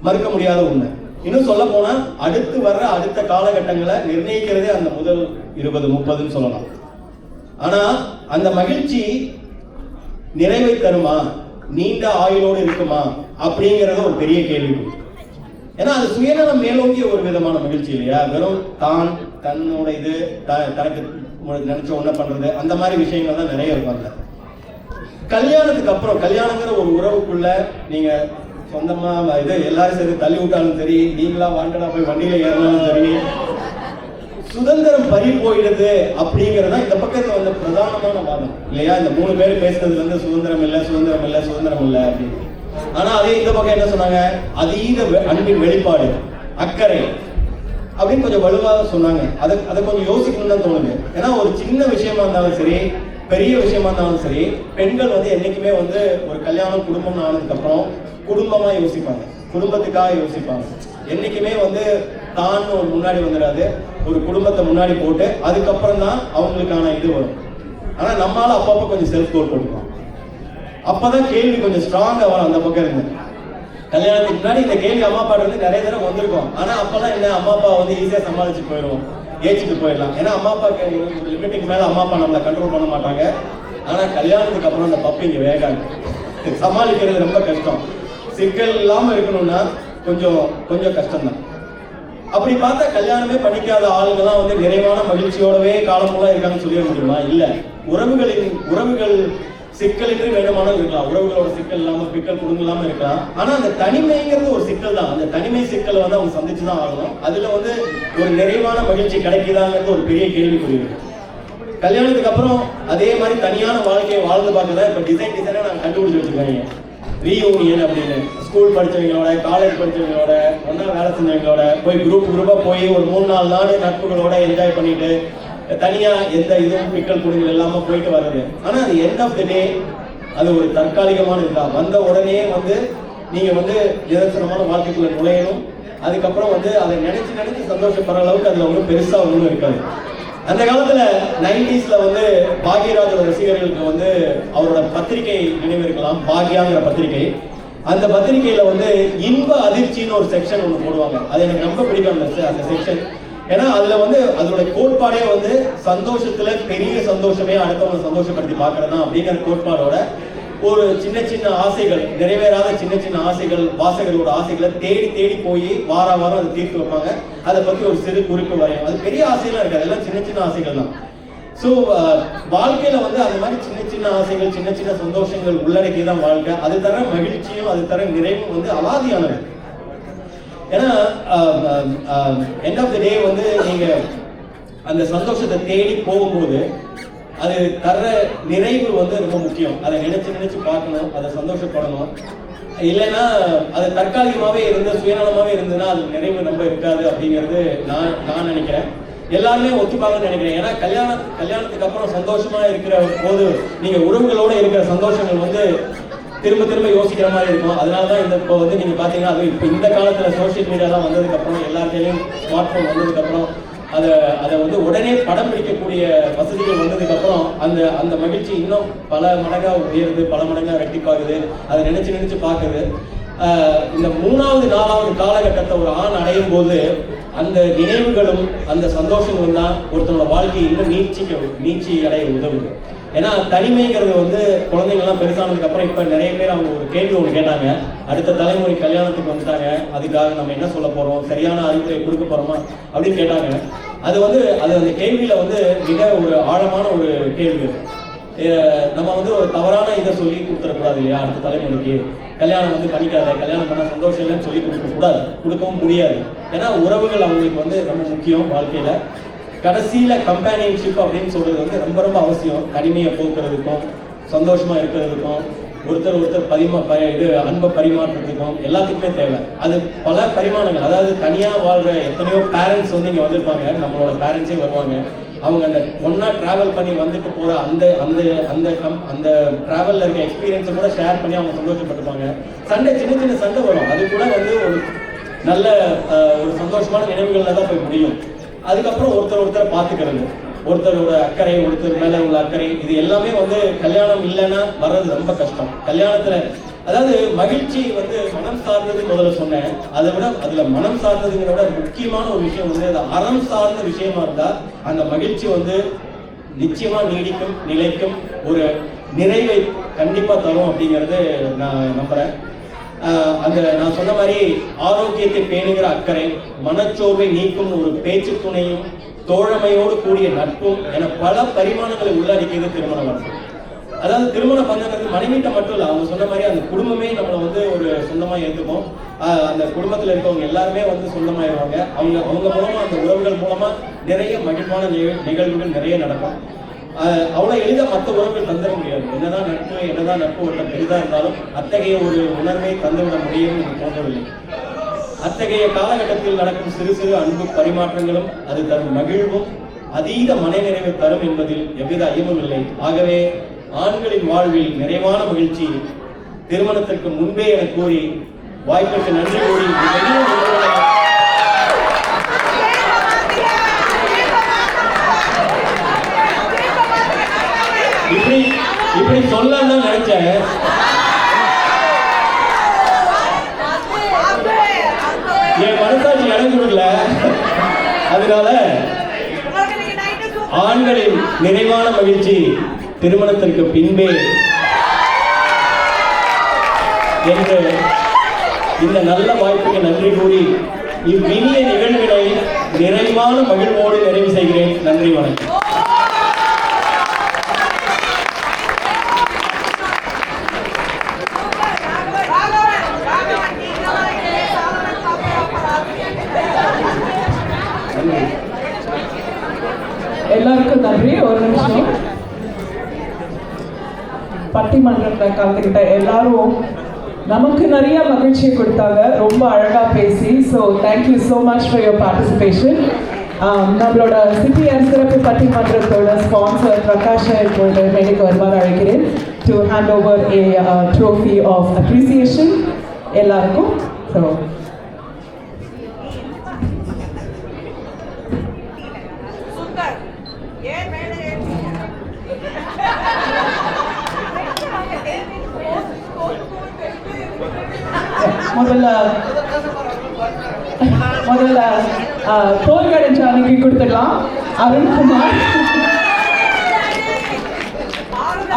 மறுக்க முடியாத உண்மை. இன்னும் சொல்ல போனா அடுத்த காலகட்டங்களை நிர்ணயிக்கிறதே அந்த முதல் 20-30ன்னு சொல்லலாம். ஆனா அந்த மகிழ்ச்சி நிறைவை தருமா, நீண்ட ஆயுளோடு இருக்குமா அப்படிங்கறது ஒரு பெரிய கேள்வி. ஏன்னா அது சுயநலம் மேலோங்கிய ஒரு விதமான மகிழ்ச்சி இல்லையா? வெறும் தன்னோட இது தனக்கு நினைச்ச ஒண்ண பண்றது, அந்த மாதிரி விஷயங்கள் தான் நிறைய இருப்பாங்க. கல்யாணத்துக்கு அப்புறம், கல்யாணங்கிற ஒரு உறவுக்குள்ள நீங்க சொந்தமா இது எல்லாரும் சரி தள்ளி விட்டாலும் சரி, நீங்களா வாண்டடா போய் வண்டியில ஏறினாலும் சரி, சுதந்திரம் பறி போயிடுது அப்படிங்கறத இந்த பக்கத்துல வந்து பிரதானமான வாதம் இல்லையா? இந்த 3 பேர் பேசுறதுல இருந்து சுதந்திரம் இல்லை அப்படின்னு. ஆனா அதே இந்த பக்கம் என்ன சொன்னாங்க? அதீத அன்பின் வெளிப்பாடு, அக்கறை அப்படின்னு கொஞ்சம் வலுவாக சொன்னாங்க. அதை கொஞ்சம் யோசிக்கணும்னு தான் தோணுது. ஏன்னா ஒரு சின்ன விஷயமா இருந்தாலும் சரி, பெரிய விஷயமா இருந்தாலும் சரி, பெண்கள் வந்து என்னைக்குமே வந்து ஒரு கல்யாணம் குடும்பம் ஆனதுக்கு அப்புறம் குடும்பமா யோசிப்பாங்க, குடும்பத்துக்காக யோசிப்பாங்க. என்னைக்குமே வந்து தான் ஒரு முன்னாடி வந்துடாது, ஒரு குடும்பத்தை முன்னாடி போட்டு அதுக்கப்புறம் தான் அவங்களுக்கான இது வரும். ஆனா நம்மளால அப்பப்போ கொஞ்சம் செல்ஃப் கோல் போட்டுக்கலாம். அப்பதான் கேள்வி கொஞ்சம் ஸ்ட்ராங்கா வரும். அந்த பக்கம் இருந்து கல்யாணத்துக்கு முன்னாடி இந்த கேள்வி அம்மா அப்பா வந்து நிறைய தடவை வந்திருக்கும். ஆனா அப்பெல்லாம் என்ன, அம்மா அப்பா வந்து ஈஸியா சமாளிச்சு போயிடுவோம், ஏச்சிட்டு போயிடலாம். ஏன்னா அம்மா அப்பாக்கு லிமிட்டுக்கு மேல அம்மா அப்பா நம்மளை கண்ட்ரோல் பண்ண மாட்டாங்க. ஆனா கல்யாணத்துக்கு அப்புறம் அந்த பப்பு இங்க வேகாது, சமாளிக்கிறது ரொம்ப கஷ்டம். சிக்கல் இல்லாம இருக்கணும்னா கொஞ்சம் கஷ்டம் தான். அப்படி பார்த்தா கல்யாணமே பண்ணிக்காத ஆளுங்கெல்லாம் வந்து நிறைவான மகிழ்ச்சியோடவே காலமெல்லாம் இருக்காங்கன்னு சொல்லிட முடியுமா? இல்ல. உறவுகள் சிக்கலின்றி வேணுமானாலும் இருக்கலாம். உறவுகளோட சிக்கல் இல்லாம பிக்கல் கொடுங்க இல்லாம இருக்கலாம். ஆனா அந்த தனிமைங்கிறது ஒரு சிக்கல் தான். அந்த தனிமை சிக்கலை வந்து அவங்க சந்திச்சுதான் ஆகணும். அதுல வந்து ஒரு நிறைவான மகிழ்ச்சி கிடைக்குதாங்கிறது ஒரு பெரிய கேள்விக்குறி இருக்கு. கல்யாணத்துக்கு அப்புறம் அதே மாதிரி தனியான வாழ்க்கையை வாழ்ந்து பார்க்கதான் இப்ப டிசைனா நாங்க கண்டுபிடிச்சு வச்சிருக்காங்க. ரீயூனியன் அப்படின்னு ஸ்கூல் படிச்சவங்களோட, காலேஜ் படிச்சவங்களோட, ஒன்னா வேலை செஞ்சவங்களோட போய் குரூப்பா போய் ஒரு 3-4 நாள் நட்புகளோட என்ஜாய் பண்ணிட்டு தனியா எந்த இதுவும் பிக்கல் குடுங்கள் இல்லாம போயிட்டு வர்றது. ஆனா அது எண்ட் ஆஃப் தி டே அது ஒரு தற்காலிகமான இதுதான். வந்த உடனே வந்து நீங்க வந்து நிரந்தரமான வாழ்க்கைக்குள்ள நுழையணும். அதுக்கப்புறம் வந்து அதை நினைச்சு சந்தோஷப்படுற அளவுக்கு அதுல ஒன்றும் பெருசா ஒன்றும் இருக்காது. அந்த காலத்துல 90ஸ்ல வந்து பாக்யராஜோட ரசிகர்களுக்கு வந்து அவரோட பத்திரிகை நினைவு இருக்கலாம், பாக்யாங்கிற பத்திரிகை. அந்த பத்திரிகையில வந்து இன்ப அதிர்ச்சின்னு ஒரு செக்ஷன் ஒன்று போடுவாங்க. அது எனக்கு ரொம்ப பிடிக்கும் அந்த செக்ஷன். ஏன்னா அதுல வந்து அதோட கோட்பாடே வந்து சந்தோஷத்துல பெரிய சந்தோஷமே அடுத்தவங்க சந்தோஷப்படுத்தி பாக்குறதா அப்படிங்கிற கோட்பாடோட ஒரு சின்ன ஆசைகள், நிறைவேறாத சின்ன ஆசைகள், வாசகர்களோட ஆசைகளை தேடி போய் வாரம் அதை தீர்த்து வைப்பாங்க. அதை பத்தி ஒரு சிறு குறிப்பு வரையும். அது பெரிய ஆசையெல்லாம் இருக்காது, எல்லாம் சின்ன ஆசைகள் தான். ஸோ வாழ்க்கையில வந்து அந்த மாதிரி சின்ன ஆசைகள், சின்ன சந்தோஷங்கள் உள்ளடக்கிதான் வாழ்க்கை. அது தர மகிழ்ச்சியும் அது தர நிறைவும் வந்து அலாதியானது. ஏன்னா எண்ட் ஆஃப் தி டே வந்து நீங்க அந்த சந்தோஷத்தை தேடி போகும்போது அது தர நிறைவு வந்து ரொம்ப முக்கியம். அதை நினைச்சு பார்க்கணும், அதை சந்தோஷப்படணும். இல்லைன்னா அது தற்காலிகமாவே இருந்து சுயநலமாவே இருந்ததுன்னா அது நிறைவு ரொம்ப இருக்காது அப்படிங்கிறது நான் நினைக்கிறேன். எல்லாருமே ஒத்துப்பாங்கன்னு நினைக்கிறேன். ஏன்னா கல்யாணத்துக்கு அப்புறம் சந்தோஷமா இருக்கிற போது நீங்க உறவுகளோட இருக்கிற சந்தோஷங்கள் வந்து திரும்ப யோசிக்கிற மாதிரி இருக்கும். அதனாலதான் இப்போ வந்து நீங்க பாத்தீங்கன்னா அது இப்போ இந்த காலத்துல சோசியல் மீடியாலாம் வந்ததுக்கு அப்புறம், எல்லாத்தையும் ஸ்மார்ட் போன் வந்ததுக்கு அப்புறம் அதை வந்து உடனே படம் பிடிக்கக்கூடிய வசதிகள் வந்ததுக்கு அப்புறம் அந்த மகிழ்ச்சி இன்னும் பல மடங்கா உயருது, பல மடங்கா ரெட்டிப்பாகுது. அதை நினைச்சு பார்க்குது. இந்த 3வது 4வது காலகட்டத்தை ஒரு ஆண் அடையும் போது அந்த நினைவுகளும் அந்த சந்தோஷங்களும் தான் ஒருத்தனோட வாழ்க்கையை இன்னும் நீச்சி அடைய உதவுது. ஏன்னா தனிமைங்கிறது வந்து குழந்தைங்கள்லாம் பெருசானதுக்கு அப்புறம் இப்ப நிறைய பேர் அவங்க ஒரு கேள்வி ஒன்று கேட்டாங்க. அடுத்த தலைமுறை கல்யாணத்துக்கு வந்துட்டாங்க, அதுக்காக நம்ம என்ன சொல்ல போறோம், சரியான அறிவுரை கொடுக்க போறோமா அப்படின்னு கேட்டாங்க. அது அந்த கேள்வியில வந்து மிக ஒரு ஆழமான ஒரு கேள்வி. நம்ம வந்து ஒரு தவறான இதை சொல்லி கொடுத்துடக்கூடாது இல்லையா? அடுத்த தலைமுறைக்கு கல்யாணம் வந்து பண்ணிக்காத, கல்யாணம் பண்ண சந்தோஷம் இல்லைன்னு சொல்லி கொடுக்கக்கூடாது, கொடுக்கவும் முடியாது. ஏன்னா உறவுகள் அவங்களுக்கு வந்து ரொம்ப முக்கியம் வாழ்க்கையில. கடைசியில கம்பேனியன்ஷிப் அப்படின்னு சொல்றது வந்து ரொம்ப அவசியம். தனிமையை போக்குறதுக்கும் சந்தோஷமா இருக்கிறதுக்கும் ஒருத்தர் இது அன்பை பரிமாற்றத்துக்கும் எல்லாத்துக்குமே தேவை. அது பல பரிமாணங்கள். அதாவது தனியாக வாழ்கிற எத்தனையோ பேரண்ட்ஸ் வந்து இங்கே வந்திருப்பாங்க, நம்மளோட பேரண்ட்ஸே வருவாங்க. அவங்க அந்த ஒன்றா ட்ராவல் பண்ணி வந்துட்டு போகிற அந்த அந்த அந்த அந்த ட்ராவலில் இருக்க எக்ஸ்பீரியன்ஸை கூட ஷேர் பண்ணி அவங்க சந்தோஷப்பட்டுப்பாங்க. சண்டை சின்ன சின்ன சண்டை வரும், அது கூட வந்து ஒரு நல்ல ஒரு சந்தோஷமான நினைவுகளில் தான் போய் முடியும். அதுக்கப்புறம் ஒருத்தரை பார்த்துக்கிறது, ஒருத்தரோட அக்கறை, ஒருத்தர் மேலே உள்ள அக்கறை, இது எல்லாமே வந்து கல்யாணம் இல்லைன்னா வர்றது ரொம்ப கஷ்டம். கல்யாணத்தில் அதாவது மகிழ்ச்சி வந்து மனம் சார்ந்தது முதல்ல சொன்னேன். அதை விட அதில் மனம் சார்ந்ததுங்கிற விட முக்கியமான ஒரு விஷயம் வந்து அது அறம் சார்ந்த விஷயமா இருந்தால் அந்த மகிழ்ச்சி வந்து நிச்சயமாக நீடிக்கும், நிலைக்கும், ஒரு நிறைவை கண்டிப்பாக தரும் அப்படிங்கிறது நான் நம்புகிறேன். அந்த நான் சொன்ன மாதிரி ஆரோக்கியத்தை பேணுகிற அக்கறை, மனச்சோர்வை நீக்கும் ஒரு பேச்சு துணையும், தோழமையோடு கூடிய நட்பும் என பல பரிமாணங்களை உள்ளடக்கியது திருமண வாழ்க்கை. அதாவது திருமண பந்தங்கிறது மனைவிட்ட மட்டும் இல்லை, அவங்க சொன்ன மாதிரி அந்த குடும்பமே நம்மளை வந்து ஒரு சொந்தமாக ஏற்றுக்கும். அந்த குடும்பத்தில் இருக்கவங்க எல்லாருமே வந்து சொந்தமாயிருவாங்க. அவங்க மூலமாக அந்த உறவுகள் மூலமாக நிறைய மகிழ்வான நிகழ்வுகள் நிறைய நடக்கும். அவ்வளோ எளிதாக மற்ற உறவுகள் தந்துட முடியாது. என்னதான் நட்பு வட்டம் பெரிதாக இருந்தாலும் அத்தகைய ஒரு உணர்வை தந்துவிட முடியும் என்று தோன்றவில்லை. அத்தகைய காலகட்டத்தில் நடக்கும் சிறு சிறு அன்பு பரிமாற்றங்களும் அது தரும் மகிழ்வும் அதீத மனநிறைவை தரும் என்பதில் எவ்வித ஐயமும் இல்லை. ஆகவே ஆண்களின் வாழ்வில் நிறைவான மகிழ்ச்சி திருமணத்திற்கு முன்பே என கூறி வாய்ப்பிற்கு நன்றி கூறி இப்படி சொல்லலாம் தான் நினைச்சேன். என் மனசாட்சி இடம் கொடுக்கல. அதனால ஆண்களின் நிறைவான மகிழ்ச்சி திருமணத்திற்கு பின்பே என்று இந்த நல்ல வாய்ப்புக்கு நன்றி கூறி இவ்வினிய நிகழ்வினை நிறைவான மகிழ்வோடு நிறைவு செய்கிறேன். நன்றி, வணக்கம். எல்லாருக்கும் நன்றி. ஒரு நிமிஷம். பட்டிமன்றத்தில் கலந்துக்கிட்ட எல்லாரும் நமக்கு நிறைய மகிழ்ச்சியை கொடுத்தாங்க, ரொம்ப அழகா பேசி. So thank you so much for your participation. நம்மளோட சிபிஆர் சிறப்பு பட்டிமன்றத்தோட ஸ்பான்சர் பிரகாஷை இப்பொழுது மேடைக்கு வருமாறு அழைக்கிறேன் to hand over a trophy of appreciation எல்லாருக்கும். ஸோ முதல்ல தோல்கடன் ஜானிக்கு கொடுத்துடலாம். அருண்குமார்,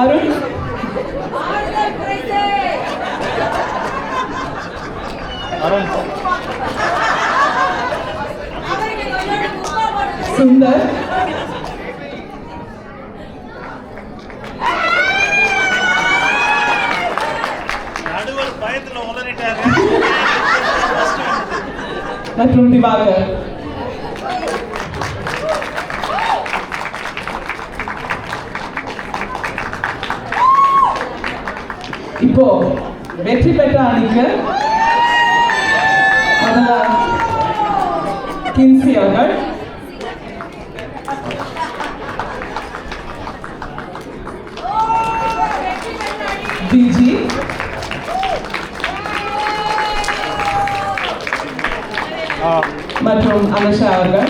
அருண் சுந்தர், மற்றும் திவாகர். இப்போ வெற்றி பெற்ற அணிக்கு முதல்ல கின்சி அவர்கள், டிஜி, மற்றும் அனுஷா அவர்கள்.